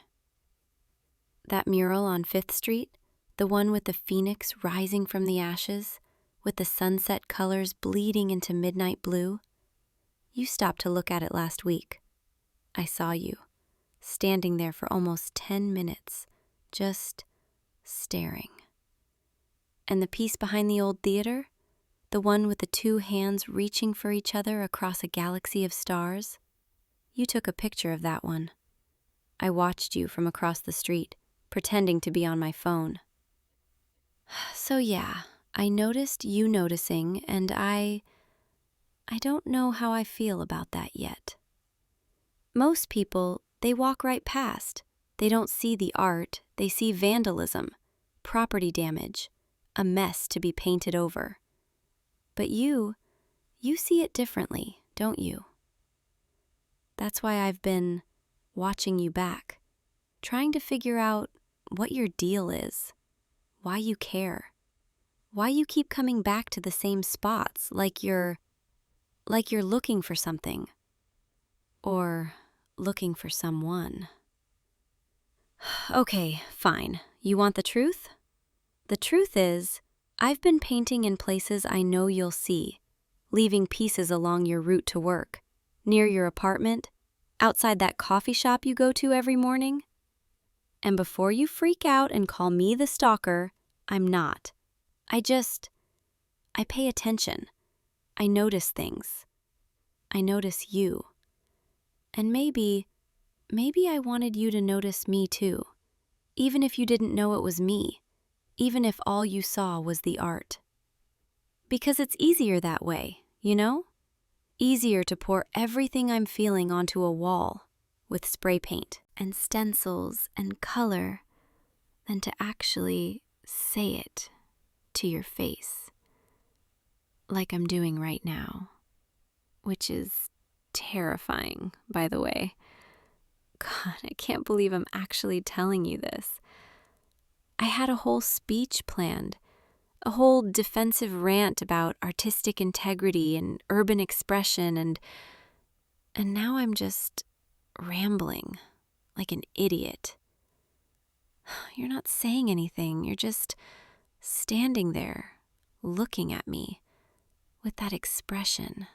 B: That mural on 5th Street, the one with the phoenix rising from the ashes, with the sunset colors bleeding into midnight blue, you stopped to look at it last week. I saw you, standing there for almost 10 minutes, just staring. And the piece behind the old theater, the one with the 2 hands reaching for each other across a galaxy of stars, you took a picture of that one. I watched you from across the street, pretending to be on my phone. So yeah, I noticed you noticing, and I don't know how I feel about that yet. Most people, they walk right past. They don't see the art, they see vandalism, property damage, a mess to be painted over. But you see it differently, don't you? That's why I've been watching you back, trying to figure out what your deal is, why you care, why you keep coming back to the same spots like you're looking for something, or looking for someone. Okay, fine. You want the truth? The truth is, I've been painting in places I know you'll see, leaving pieces along your route to work, near your apartment, outside that coffee shop you go to every morning. And before you freak out and call me the stalker, I'm not. I pay attention. I notice things. I notice you. And maybe I wanted you to notice me too, even if you didn't know it was me, even if all you saw was the art. Because it's easier that way, you know? Easier to pour everything I'm feeling onto a wall with spray paint and stencils and color than to actually say it to your face, like I'm doing right now, which is terrifying, by the way. God, I can't believe I'm actually telling you this. I had a whole speech planned, a whole defensive rant about artistic integrity and urban expression, and now I'm just rambling like an idiot. You're not saying anything, you're just standing there, looking at me with that expression,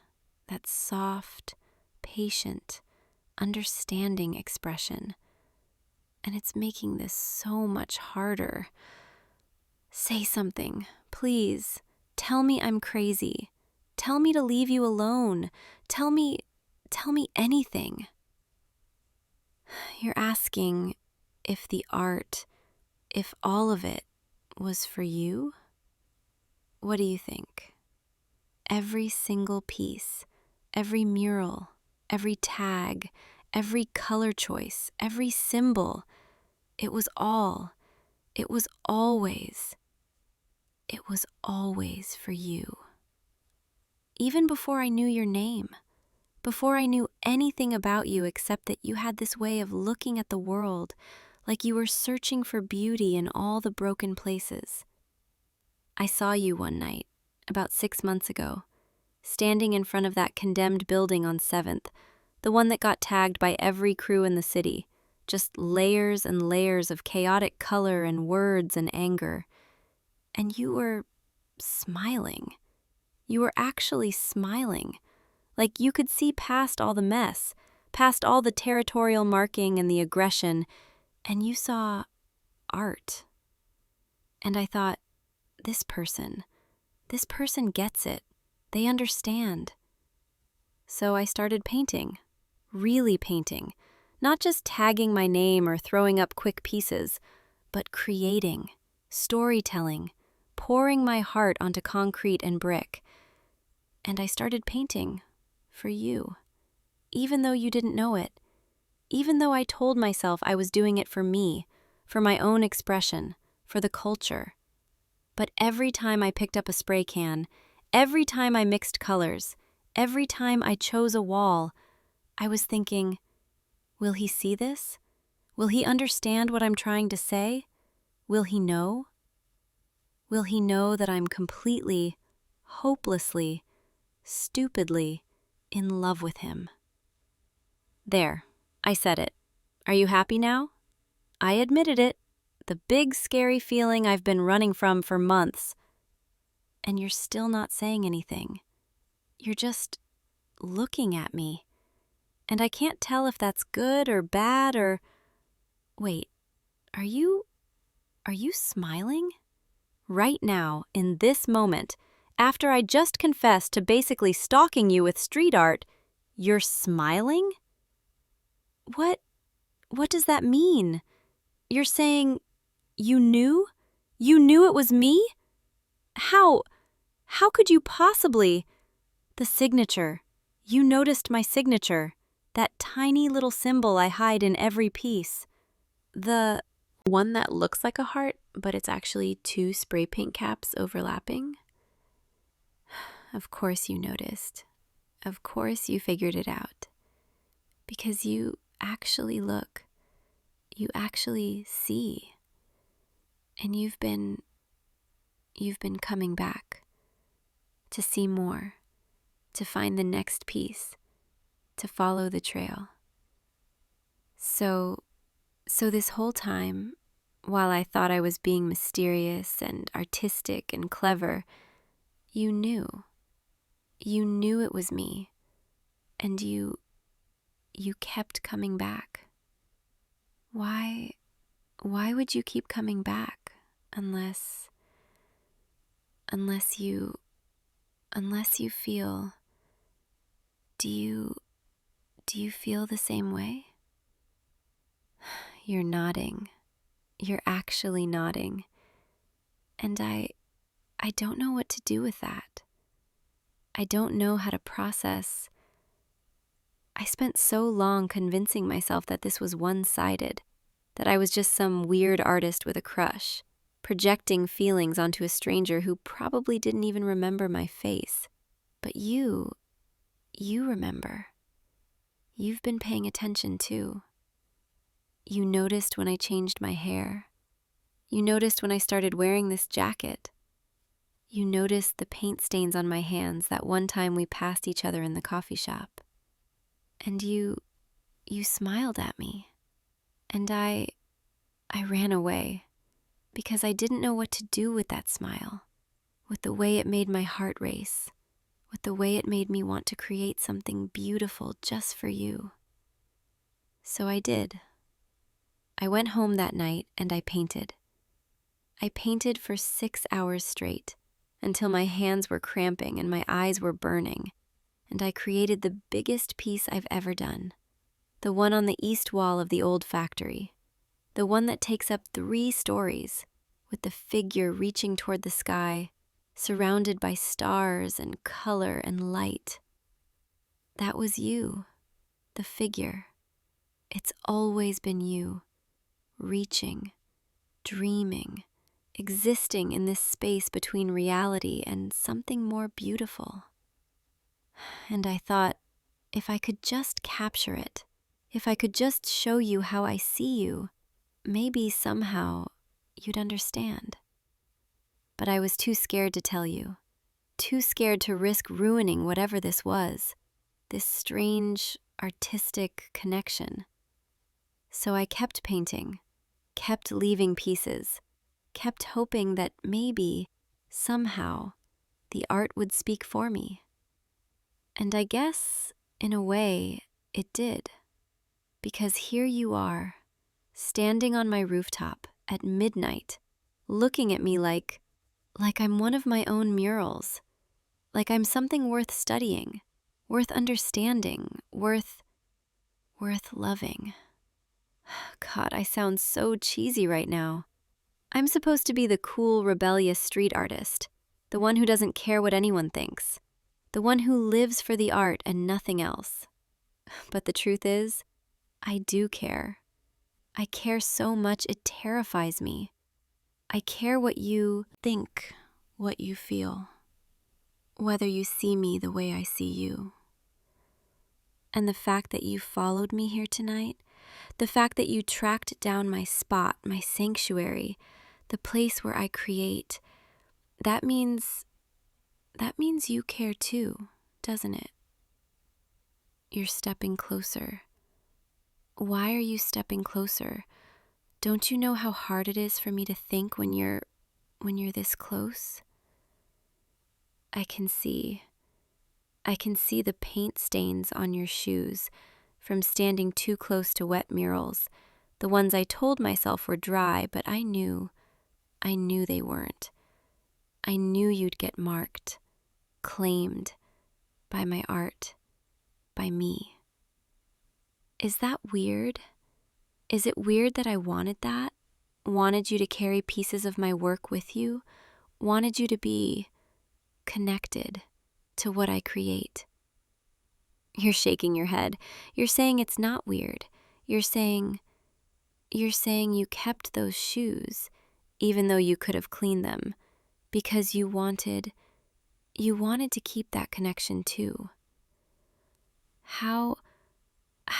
B: that soft, patient, understanding expression. And it's making this so much harder. Say something, please. Tell me I'm crazy. Tell me to leave you alone. Tell me anything. You're asking if the art, if all of it was for you? What do you think? Every single piece, every mural, every tag, every color choice, every symbol, it was always for you. Even before I knew your name, before I knew anything about you except that you had this way of looking at the world like you were searching for beauty in all the broken places. I saw you one night, about 6 months ago, standing in front of that condemned building on 7th, the one that got tagged by every crew in the city, just layers and layers of chaotic color and words and anger. And you were smiling. You were actually smiling, like you could see past all the mess, past all the territorial marking and the aggression, and you saw art. And I thought, this person gets it. They understand. So I started painting, really painting, not just tagging my name or throwing up quick pieces, but creating, storytelling, pouring my heart onto concrete and brick. And I started painting for you, even though you didn't know it, even though I told myself I was doing it for me, for my own expression, for the culture. But every time I picked up a spray can, every time I mixed colors, every time I chose a wall, I was thinking, will he see this? Will he understand what I'm trying to say? Will he know? Will he know that I'm completely, hopelessly, stupidly in love with him? There, I said it. Are you happy now? I admitted it. The big, scary feeling I've been running from for months. And you're still not saying anything. You're just looking at me. And I can't tell if that's good or bad or... Wait, are you smiling? Right now, in this moment, after I just confessed to basically stalking you with street art, you're smiling? What does that mean? You're saying you knew? You knew it was me? How could you possibly? The signature. You noticed my signature. That tiny little symbol I hide in every piece. The
A: one that looks like a heart, but it's actually two spray paint caps overlapping. Of course you noticed. Of course you figured it out. Because you actually look. You actually see. And you've been coming back to see more, to find the next piece, to follow the trail. So this whole time, while I thought I was being mysterious and artistic and clever, you knew. You knew it was me, and you kept coming back. Why would you keep coming back unless you feel... Do you feel the same way? You're nodding. You're actually nodding. And I don't know what to do with that. I don't know how to process. I spent so long convincing myself that this was one-sided, that I was just some weird artist with a crush, projecting feelings onto a stranger who probably didn't even remember my face. But you remember. You've been paying attention too. You noticed when I changed my hair. You noticed when I started wearing this jacket. You noticed the paint stains on my hands that one time we passed each other in the coffee shop. And you smiled at me. And I ran away because I didn't know what to do with that smile, with the way it made my heart race, with the way it made me want to create something beautiful just for you. So I did. I went home that night and I painted. I painted for 6 hours straight until my hands were cramping and my eyes were burning, and I created the biggest piece I've ever done, the one on the east wall of the old factory, the one that takes up 3 stories, with the figure reaching toward the sky, surrounded by stars and color and light. That was you, the figure. It's always been you, reaching, dreaming, existing in this space between reality and something more beautiful. And I thought, if I could just capture it, if I could just show you how I see you, maybe somehow you'd understand. But I was too scared to tell you, too scared to risk ruining whatever this was, this strange, artistic connection. So I kept painting, kept leaving pieces, kept hoping that maybe, somehow, the art would speak for me. And I guess, in a way, it did. Because here you are, standing on my rooftop at midnight, looking at me like I'm one of my own murals, like I'm something worth studying, worth understanding, worth loving. God, I sound so cheesy right now. I'm supposed to be the cool, rebellious street artist, the one who doesn't care what anyone thinks, the one who lives for the art and nothing else. But the truth is, I do care. I care so much it terrifies me. I care what you think, what you feel, whether you see me the way I see you. And the fact that you followed me here tonight, the fact that you tracked down my spot, my sanctuary, the place where I create, that means you care too, doesn't it? You're stepping closer. Why are you stepping closer? Don't you know how hard it is for me to think when you're this close? I can see the paint stains on your shoes from standing too close to wet murals, the ones I told myself were dry, but I knew they weren't. I knew you'd get marked, claimed by my art, by me. Is that weird? Is it weird that I wanted that? Wanted you to carry pieces of my work with you? Wanted you to be connected to what I create? You're shaking your head. You're saying it's not weird. You're saying you kept those shoes, even though you could have cleaned them, because you wanted to keep that connection too. How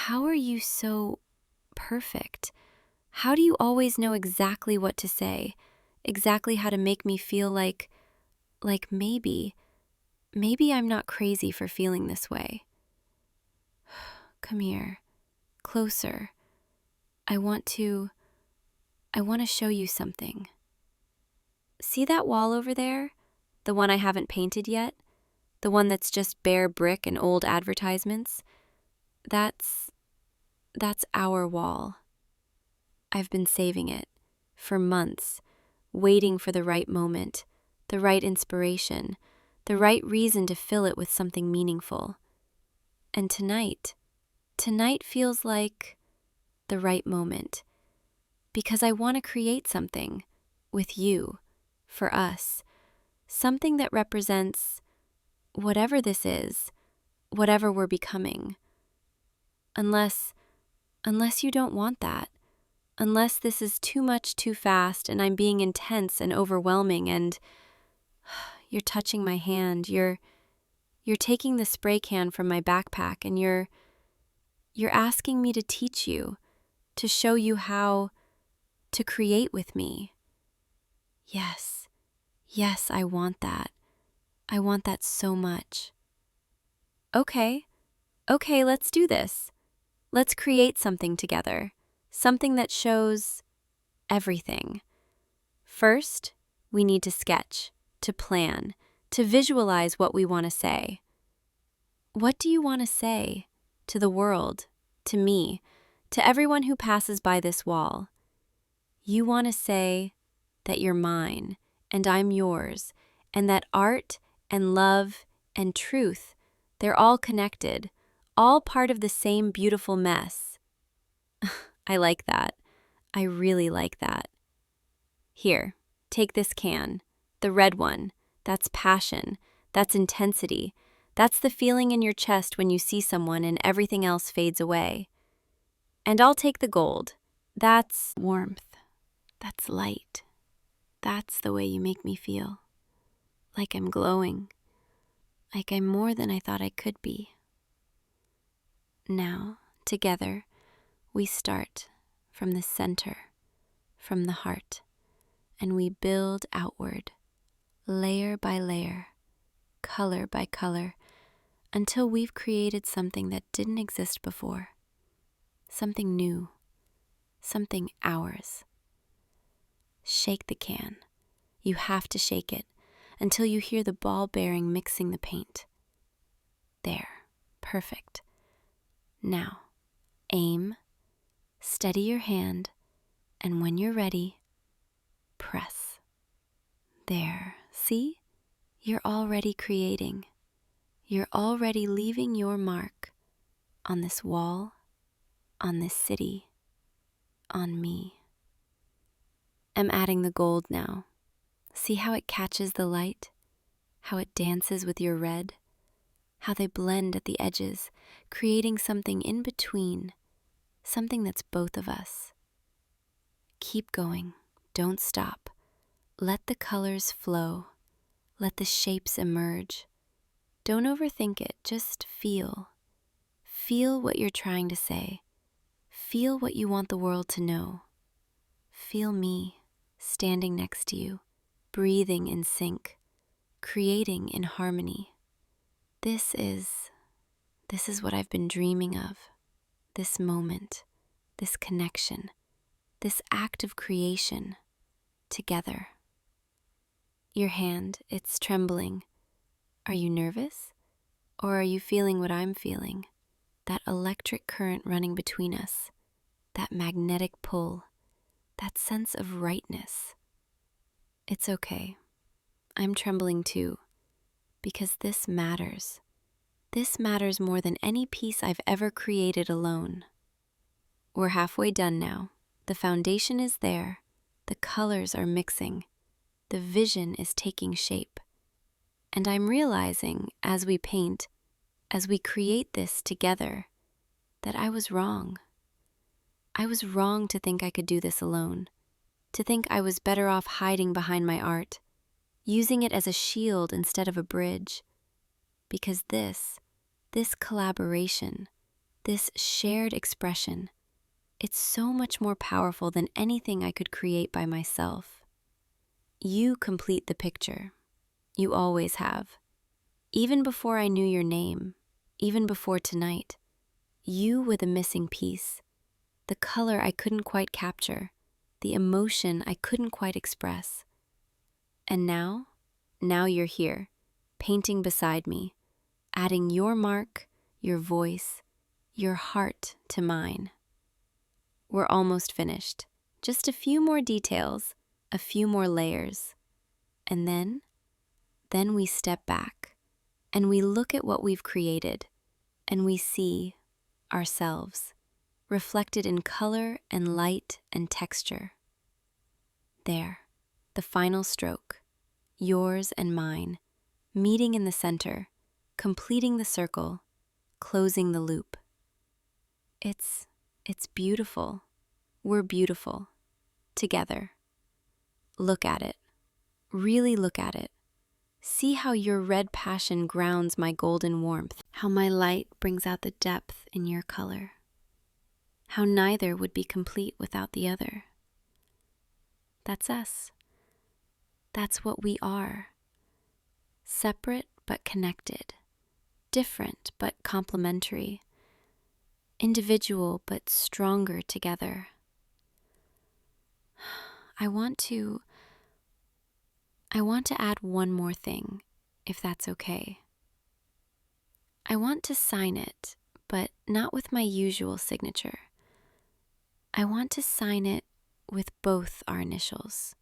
A: are you so perfect? How do you always know exactly what to say, exactly how to make me feel like maybe I'm not crazy for feeling this way? Come here, closer. I want to show you something. See that wall over there? The one I haven't painted yet? The one that's just bare brick and old advertisements? That's our wall. I've been saving it for months, waiting for the right moment, the right inspiration, the right reason to fill it with something meaningful. And tonight feels like the right moment, because I want to create something with you, for us, something that represents whatever this is, whatever we're becoming. Unless you don't want that, unless this is too much too fast and I'm being intense and overwhelming and you're touching my hand, you're taking the spray can from my backpack and you're asking me to teach you, to show you how to create with me. Yes, I want that. I want that so much. Okay, let's do this. Let's create something together, something that shows everything. First, we need to sketch, to plan, to visualize what we want to say. What do you want to say to the world, to me, to everyone who passes by this wall? You want to say that you're mine and I'm yours, and that art and love and truth, they're all connected, all part of the same beautiful mess. I like that. I really like that. Here, take this can, the red one. That's passion. That's intensity. That's the feeling in your chest when you see someone and everything else fades away. And I'll take the gold. That's warmth. That's light. That's the way you make me feel. Like I'm glowing. Like I'm more than I thought I could be. Now, together, we start from the center, from the heart, and we build outward, layer by layer, color by color, until we've created something that didn't exist before. Something new, something ours. Shake the can. You have to shake it until you hear the ball bearing mixing the paint. There, perfect. Now, aim, steady your hand, and when you're ready, press. There, see? You're already creating. You're already leaving your mark on this wall, on this city, on me. I'm adding the gold now. See how it catches the light? How it dances with your red? How they blend at the edges, creating something in between, something that's both of us. Keep going. Don't stop.
B: Let the colors flow. Let the shapes emerge. Don't overthink it, just feel. Feel what you're trying to say. Feel what you want the world to know. Feel me standing next to you, breathing in sync, creating in harmony. This is what I've been dreaming of. This moment, this connection, this act of creation together. Your hand, it's trembling. Are you nervous? Or are you feeling what I'm feeling? That electric current running between us, that magnetic pull, that sense of rightness. It's okay. I'm trembling too, because this matters. This matters more than any piece I've ever created alone. We're halfway done now. The foundation is there. The colors are mixing. The vision is taking shape. And I'm realizing as we paint, as we create this together, that I was wrong. I was wrong to think I could do this alone, to think I was better off hiding behind my art, using it as a shield instead of a bridge. Because this collaboration, this shared expression, it's so much more powerful than anything I could create by myself. You complete the picture. You always have. Even before I knew your name, even before tonight, you were the missing piece, the color I couldn't quite capture, the emotion I couldn't quite express. And now you're here, painting beside me, adding your mark, your voice, your heart to mine. We're almost finished. Just a few more details, a few more layers. And then we step back and we look at what we've created and we see ourselves reflected in color and light and texture. There, the final stroke, yours and mine, meeting in the center, completing the circle, closing the loop. It's beautiful. We're beautiful. Together. Look at it. Really look at it. See how your red passion grounds my golden warmth, how my light brings out the depth in your color, how neither would be complete without the other. That's us. That's what we are. Separate but connected, different but complementary, individual but stronger together. I want to add one more thing, if that's okay. I want to sign it, but not with my usual signature. I want to sign it with both our initials,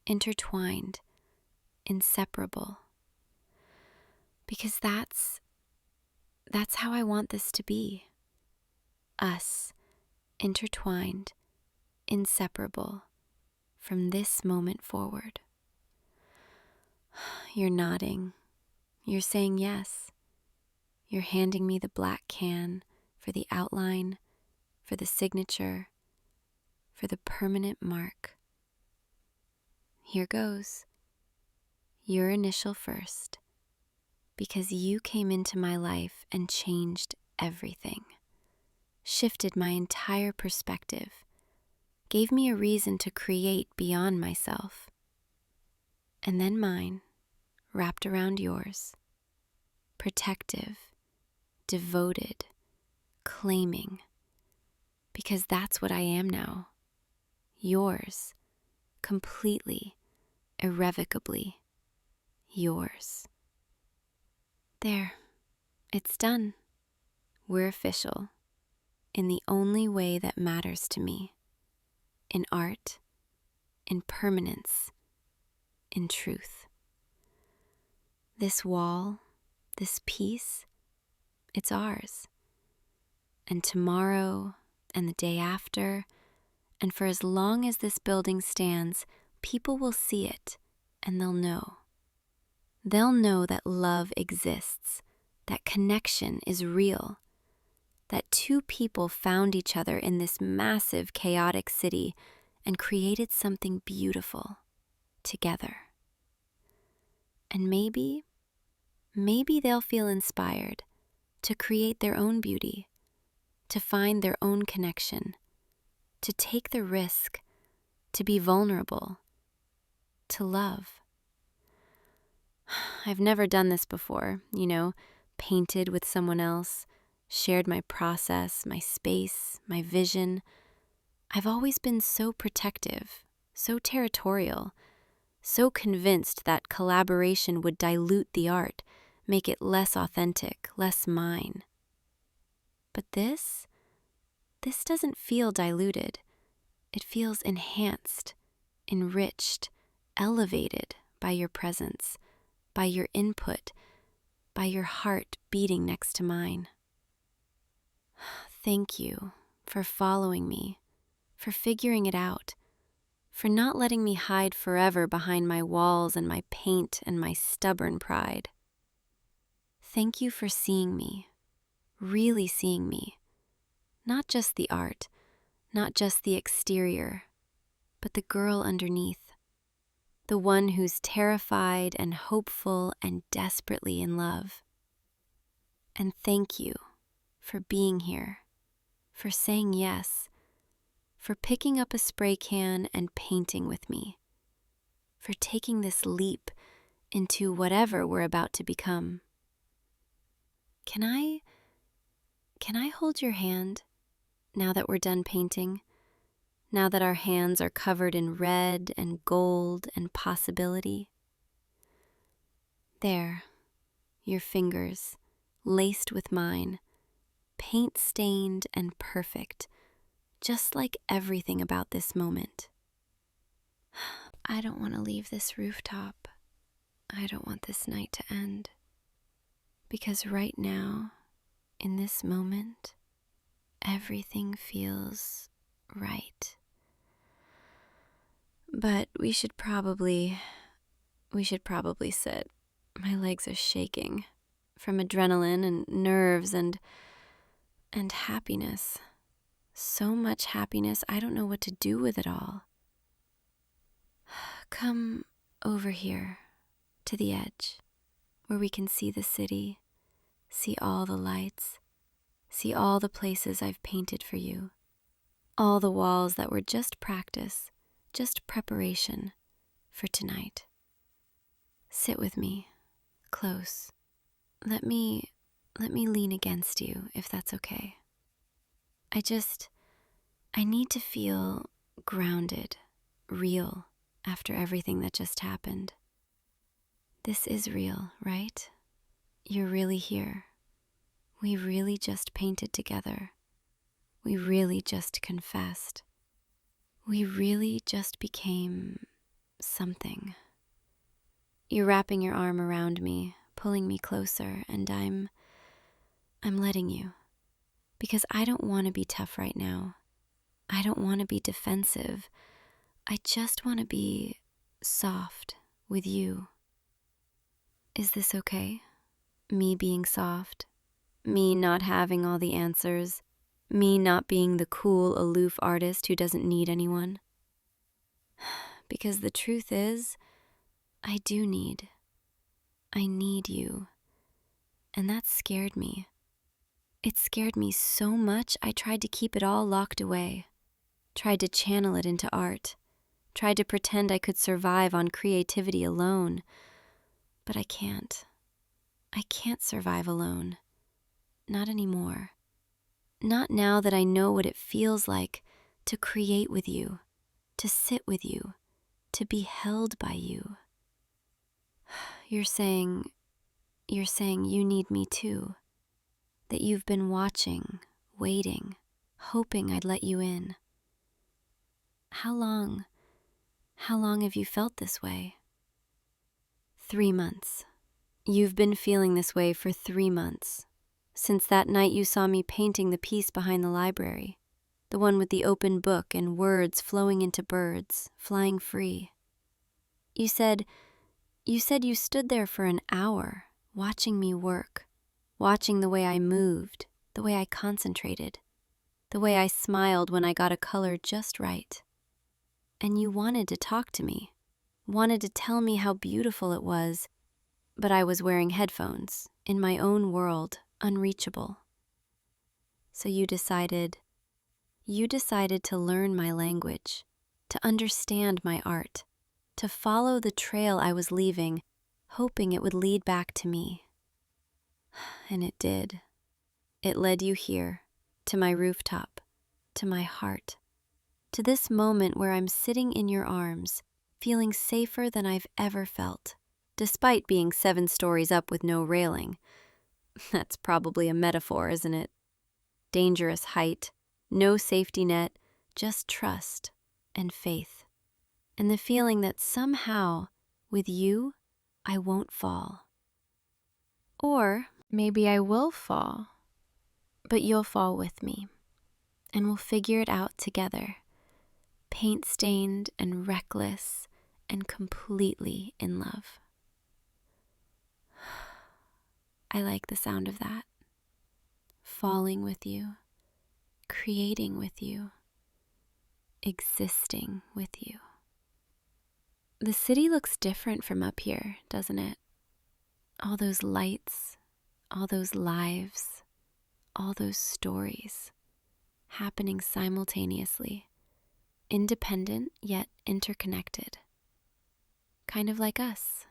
B: intertwined, inseparable. Because that's how I want this to be. Us, intertwined, inseparable, from this moment forward. You're nodding. You're saying yes. You're handing me the black can for the outline, for the signature, for the permanent mark. Here goes. Your initial first, because you came into my life and changed everything, shifted my entire perspective, gave me a reason to create beyond myself. And then mine, wrapped around yours, protective, devoted, claiming, because that's what I am now. Yours, completely, irrevocably, yours. There, it's done. We're official, in the only way that matters to me, in art, in permanence, in truth. This wall, this piece, it's ours. And tomorrow, and the day after, and for as long as this building stands, people will see it, and they'll know. They'll know that love exists, that connection is real, that two people found each other in this massive, chaotic city and created something beautiful. together. And maybe they'll feel inspired to create their own beauty, to find their own connection, to take the risk, to be vulnerable, to love. I've never done this before, painted with someone else, shared my process, my space, my vision. I've always been so protective, so territorial, so convinced that collaboration would dilute the art, make it less authentic, less mine. But this doesn't feel diluted. It feels enhanced, enriched, elevated by your presence, by your input, by your heart beating next to mine. Thank you for following me, for figuring it out, for not letting me hide forever behind my walls and my paint and my stubborn pride. Thank you for seeing me, really seeing me, not just the art, not just the exterior, but the girl underneath, the one who's terrified and hopeful and desperately in love. And thank you for being here, for saying yes, for picking up a spray can and painting with me, for taking this leap into whatever we're about to become. Can I hold your hand now that we're done painting? Now that our hands are covered in red and gold and possibility? There, your fingers, laced with mine, paint-stained and perfect, just like everything about this moment. I don't want to leave this rooftop. I don't want this night to end. Because right now, in this moment, everything feels right. But we should probably sit. My legs are shaking from adrenaline and nerves and happiness. So much happiness, I don't know what to do with it all. Come over here to the edge where we can see the city, see all the lights, see all the places I've painted for you, all the walls that were just practice, just preparation for tonight. Sit with me, close. Let me lean against you, if that's okay. I need to feel grounded, real, after everything that just happened. This is real, right? You're really here. We really just painted together. We really just confessed. We really just became something. You're wrapping your arm around me, pulling me closer, and I'm letting you. Because I don't want to be tough right now. I don't want to be defensive. I just want to be soft with you. Is this okay? Me being soft? Me not having all the answers? Me not being the cool, aloof artist who doesn't need anyone? Because the truth is, I need you. And that scared me. It scared me so much I tried to keep it all locked away, tried to channel it into art, tried to pretend I could survive on creativity alone. But I can't. I can't survive alone. Not anymore. Not now that I know what it feels like to create with you, to sit with you, to be held by you. You're saying you need me too. That you've been watching, waiting, hoping I'd let you in. How long have you felt this way? 3 months. You've been feeling this way for 3 months. Since that night you saw me painting the piece behind the library, the one with the open book and words flowing into birds, flying free. You said you stood there for an hour, watching me work, watching the way I moved, the way I concentrated, the way I smiled when I got a color just right. And you wanted to talk to me. wanted to tell me how beautiful it was, but I was wearing headphones, in my own world, unreachable. So you decided to learn my language, to understand my art, to follow the trail I was leaving, hoping it would lead back to me. And it did. It led you here, to my rooftop, to my heart, to this moment where I'm sitting in your arms, feeling safer than I've ever felt, despite being 7 stories up with no railing. That's probably a metaphor, isn't it? Dangerous height, no safety net, just trust and faith, and the feeling that somehow, with you, I won't fall. Or
A: maybe I will fall, but you'll fall with me, and we'll figure it out together, paint-stained and reckless and completely in love. I like the sound of that. Falling with you, creating with you, existing with you. The city looks different from up here, doesn't it? All those lights, all those lives, all those stories happening simultaneously, independent yet interconnected. Kind of like us.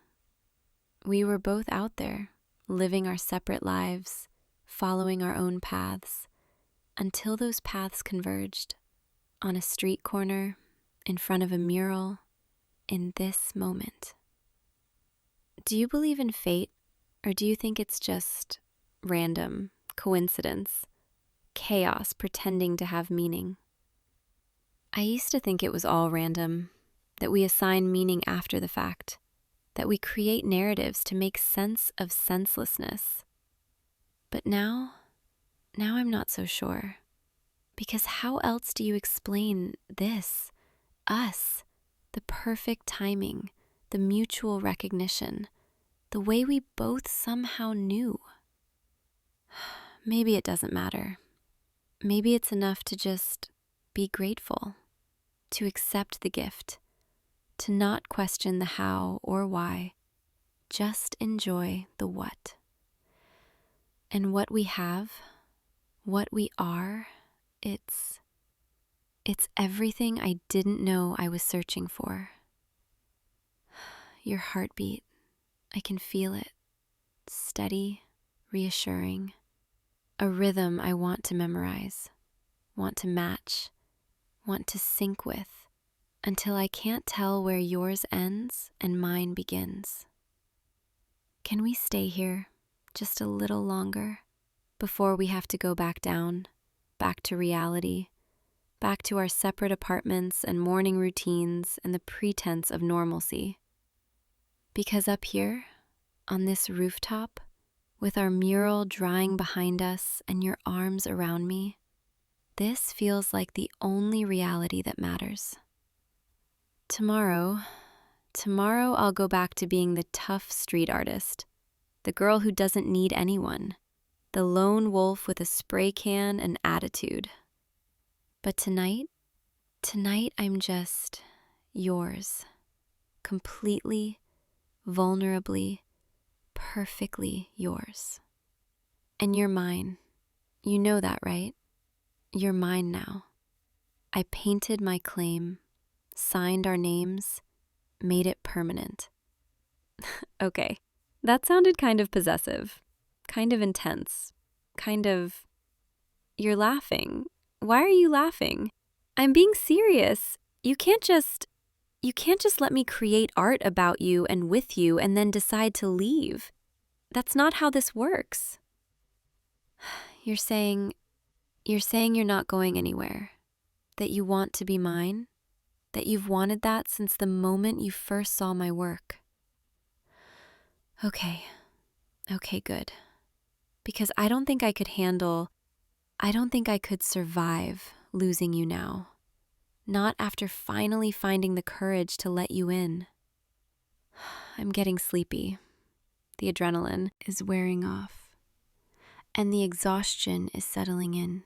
A: We were both out there, living our separate lives, following our own paths, until those paths converged on a street corner, in front of a mural, in this moment. Do you believe in fate, or do you think it's just random, coincidence, chaos pretending to have meaning? I used to think it was all random, that we assign meaning after the fact, that we create narratives to make sense of senselessness. But now I'm not so sure. Because how else do you explain this, us, the perfect timing, the mutual recognition, the way we both somehow knew? Maybe it doesn't matter. Maybe it's enough to just be grateful, to accept the gift, to not question the how or why, just enjoy the what. And what we have, what we are, it's everything I didn't know I was searching for. Your heartbeat, I can feel it, steady, reassuring, a rhythm I want to memorize, want to match, want to sync with, until I can't tell where yours ends and mine begins. Can we stay here just a little longer before we have to go back down, back to reality, back to our separate apartments and morning routines and the pretense of normalcy? Because up here, on this rooftop, with our mural drying behind us and your arms around me, this feels like the only reality that matters. Tomorrow I'll go back to being the tough street artist, the girl who doesn't need anyone, the lone wolf with a spray can and attitude. But tonight I'm just yours, completely, vulnerably, perfectly yours. And you're mine. You know that, right? You're mine now. I painted my claim, signed our names, made it permanent. Okay, that sounded kind of possessive, kind of intense, kind of... You're laughing. Why are you laughing? I'm being serious. You can't just let me create art about you and with you and then decide to leave. That's not how this works. You're saying you're not going anywhere, that you want to be mine, that you've wanted that since the moment you first saw my work. Okay, good. Because I don't think I could survive losing you now. Not after finally finding the courage to let you in. I'm getting sleepy. The adrenaline is wearing off, and the exhaustion is settling in.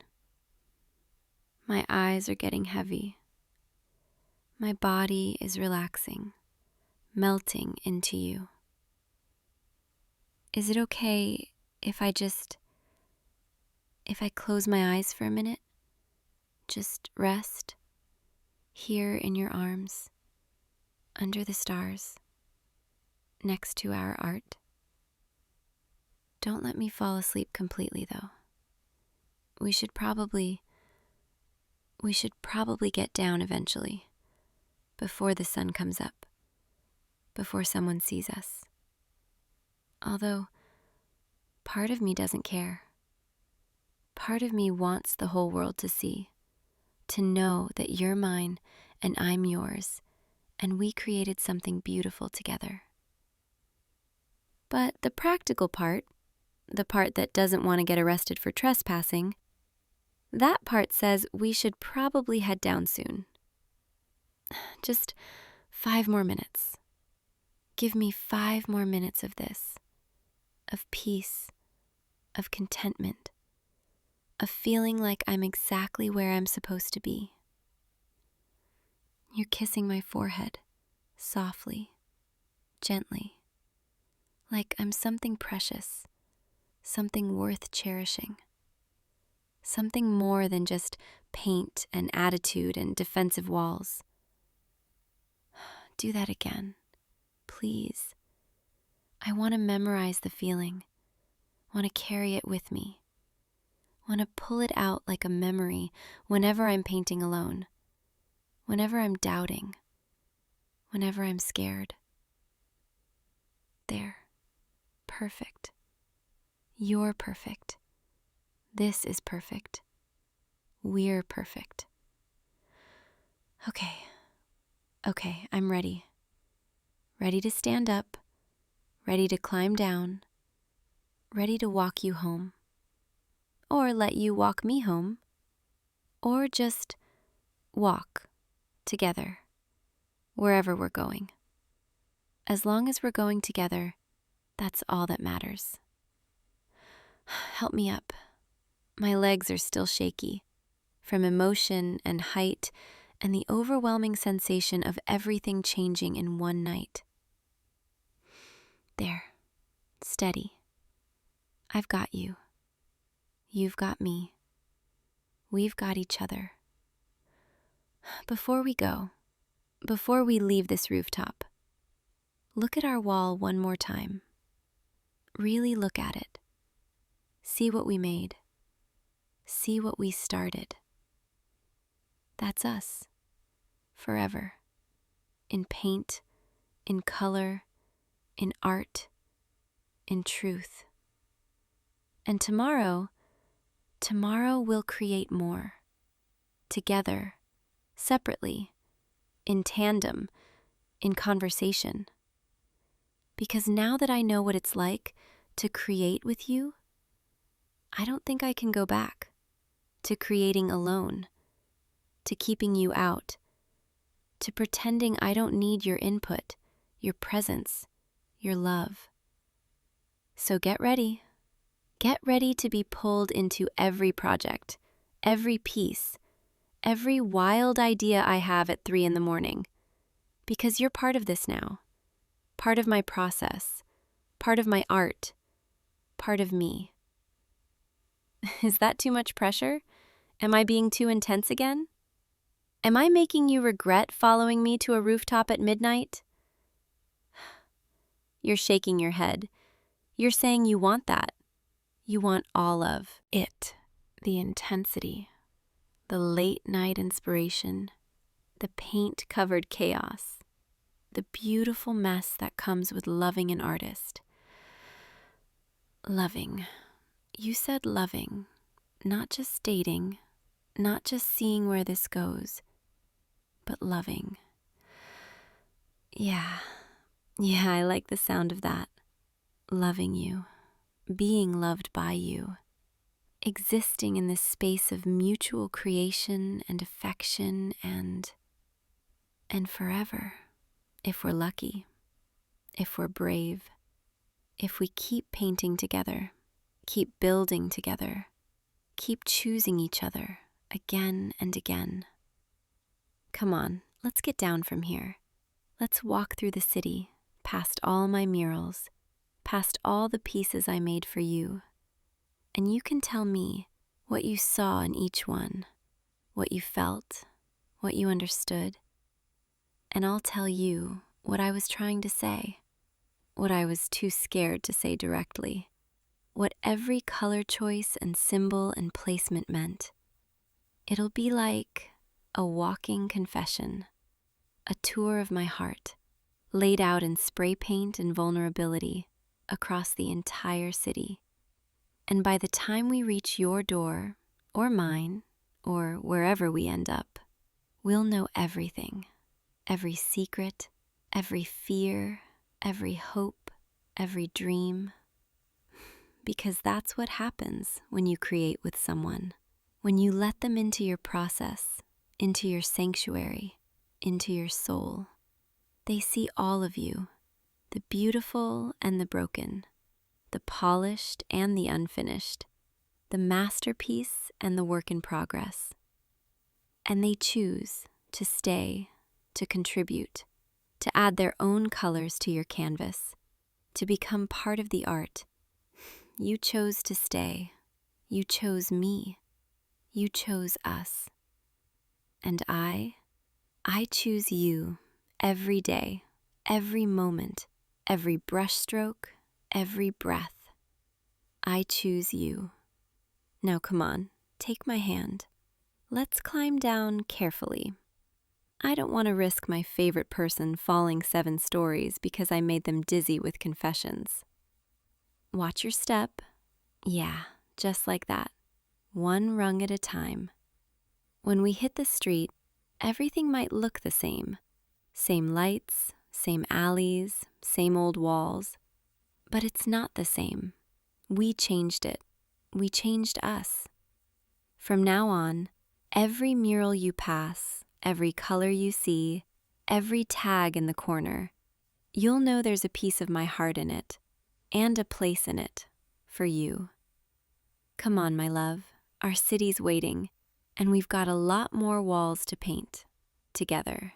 A: My eyes are getting heavy. My body is relaxing,
B: melting into you. Is it okay if I close my eyes for a minute? Just rest here in your arms, under the stars, next to our art. Don't let me fall asleep completely, though. We should probably get down eventually, before the sun comes up, before someone sees us. Although, part of me doesn't care. Part of me wants the whole world to see, to know that you're mine and I'm yours, and we created something beautiful together. But the practical part, the part that doesn't want to get arrested for trespassing, that part says we should probably head down soon. Just 5 more minutes. Give me 5 more minutes of this, of peace, of contentment, of feeling like I'm exactly where I'm supposed to be. You're kissing my forehead, softly, gently, like I'm something precious, something worth cherishing, something more than just paint and attitude and defensive walls. Do that again, please. I want to memorize the feeling, want to carry it with me, want to pull it out like a memory whenever I'm painting alone, whenever I'm doubting, whenever I'm scared. There. Perfect. You're perfect. This is perfect. We're perfect. Okay, I'm ready. Ready to stand up, ready to climb down, ready to walk you home. Or let you walk me home. Or just walk together, wherever we're going. As long as we're going together, that's all that matters. Help me up. My legs are still shaky from emotion and height and the overwhelming sensation of everything changing in one night. There, steady. I've got you. You've got me. We've got each other. Before we go, before we leave this rooftop, look at our wall one more time. Really look at it. See what we made. See what we started. That's us. Forever. In paint, in color, in art, in truth. And tomorrow we'll create more. Together, separately, in tandem, in conversation. Because now that I know what it's like to create with you, I don't think I can go back to creating alone, to keeping you out, to pretending I don't need your input, your presence, your love. So get ready. Get ready to be pulled into every project, every piece, every wild idea I have at 3 a.m, because you're part of this now, part of my process, part of my art, part of me. Is that too much pressure? Am I being too intense again? Am I making you regret following me to a rooftop at midnight? You're shaking your head. You're saying you want that. You want all of it. The intensity, the late night inspiration, the paint-covered chaos, the beautiful mess that comes with loving an artist. Loving. You said loving, not just dating, not just seeing where this goes, but loving. Yeah, I like the sound of that. Loving you, being loved by you, existing in this space of mutual creation and affection and forever, if we're lucky, if we're brave, if we keep painting together, keep building together, keep choosing each other again and again. Come on, let's get down from here.
A: Let's walk through the city, past all my murals, past all the pieces I made for you. And you can tell me what you saw in each one, what you felt, what you understood. And I'll tell you what I was trying to say, what I was too scared to say directly, what every color choice and symbol and placement meant. It'll be like a walking confession, a tour of my heart, laid out in spray paint and vulnerability across the entire city. And by the time we reach your door, or mine, or wherever we end up, we'll know everything, every secret, every fear, every hope, every dream. Because that's what happens when you create with someone, when you let them into your process, into your sanctuary, into your soul. They see all of you, the beautiful and the broken, the polished and the unfinished, the masterpiece and the work in progress. And they choose to stay, to contribute, to add their own colors to your canvas, to become part of the art. You chose to stay. You chose me. You chose us. And I choose you every day, every moment, every brushstroke, every breath. I choose you. Now come on, take my hand. Let's climb down carefully. I don't want to risk my favorite person falling 7 stories because I made them dizzy with confessions. Watch your step. Yeah, just like that. One rung at a time. When we hit the street, everything might look the same. Same lights, same alleys, same old walls. But it's not the same. We changed it. We changed us. From now on, every mural you pass, every color you see, every tag in the corner, you'll know there's a piece of my heart in it, and a place in it, for you. Come on, my love, our city's waiting, and we've got a lot more walls to paint, together.